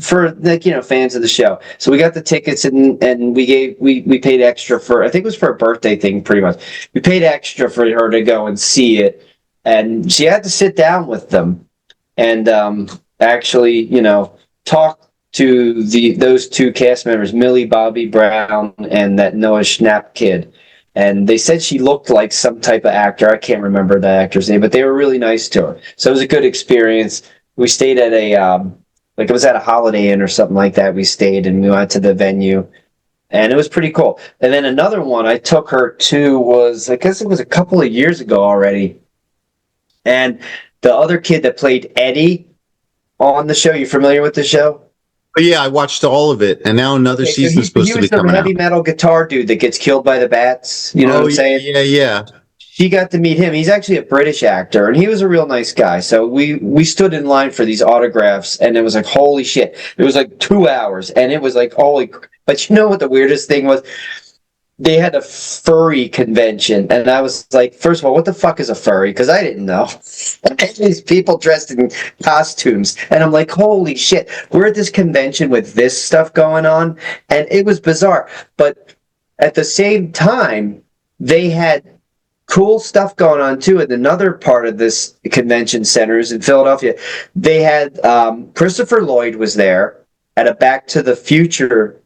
for fans of the show. So we got the tickets, and we paid extra for, I think it was for a birthday thing, pretty much. We paid extra for her to go and see it, and she had to sit down with them and actually talk to those two cast members, Millie Bobby Brown and that Noah Schnapp kid. And they said she looked like some type of actor. I can't remember the actor's name, but they were really nice to her. So it was a good experience. We stayed at it was at a Holiday Inn or something like that. We stayed, and we went to the venue, and it was pretty cool. And then another one I took her to was, I guess it was a couple of years ago already. And the other kid that played Eddie on the show, you familiar with the show? Yeah, I watched all of it, and now another season is supposed to be coming out. He was the heavy metal guitar dude that gets killed by the bats. You know what I'm saying? Yeah. She got to meet him. He's actually a British actor, and he was a real nice guy. So we stood in line for these autographs, and it was like, holy shit. It was like 2 hours, and it was like, holy. But you know what the weirdest thing was? they had a furry convention, and I was like, first of all, what the fuck is a furry? Because I didn't know. These people dressed in costumes, and I'm like, holy shit, we're at this convention with this stuff going on, and it was bizarre. But at the same time, they had cool stuff going on too. In another part of this convention center is in Philadelphia. They had Christopher Lloyd was there at a Back to the Future.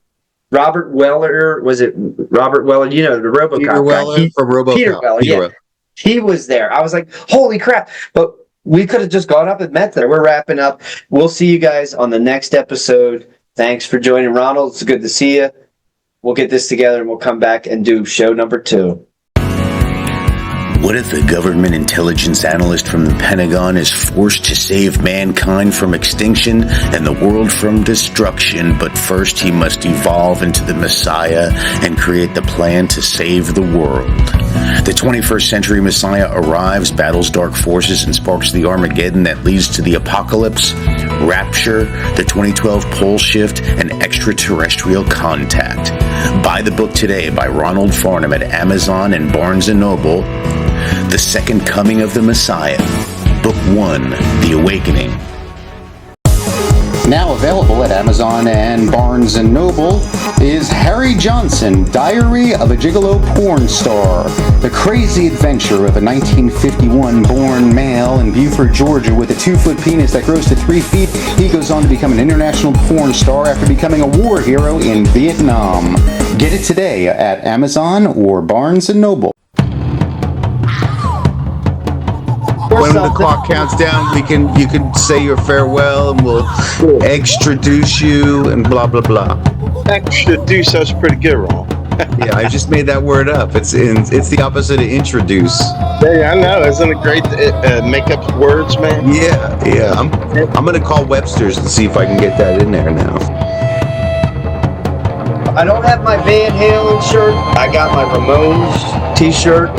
Robert Weller, was it Robert Weller? You know, the RoboCop Peter Weller guy. from RoboCop. Peter Weller, yeah. He was there. I was like, holy crap. But we could have just gone up and met there. We're wrapping up. We'll see you guys on the next episode. Thanks for joining, Ronald. It's good to see you. We'll get this together and we'll come back and do show number 2. What if a government intelligence analyst from the Pentagon is forced to save mankind from extinction and the world from destruction, but first he must evolve into the Messiah and create the plan to save the world? The 21st century Messiah arrives, battles dark forces, and sparks the Armageddon that leads to the apocalypse, rapture, the 2012 pole shift, and extraterrestrial contact. Buy the book today by Ronald Farnham at Amazon and Barnes & Noble. The Second Coming of the Messiah, Book 1, The Awakening. Now available at Amazon and Barnes & Noble is Harry Johnson, Diary of a Gigolo Porn Star. The crazy adventure of a 1951-born male in Beaufort, Georgia with a 2-foot penis that grows to 3 feet. He goes on to become an international porn star after becoming a war hero in Vietnam. Get it today at Amazon or Barnes & Noble. When the clock counts down, you can say your farewell, and we'll extraduce you, and blah blah blah. Extraduce sounds pretty good, Ron. Yeah, I just made that word up. It's the opposite of introduce. Yeah, I know. Isn't it great to make up words, man? Yeah. I'm gonna call Webster's and see if I can get that in there now. I don't have my Van Halen shirt. I got my Ramones t-shirt.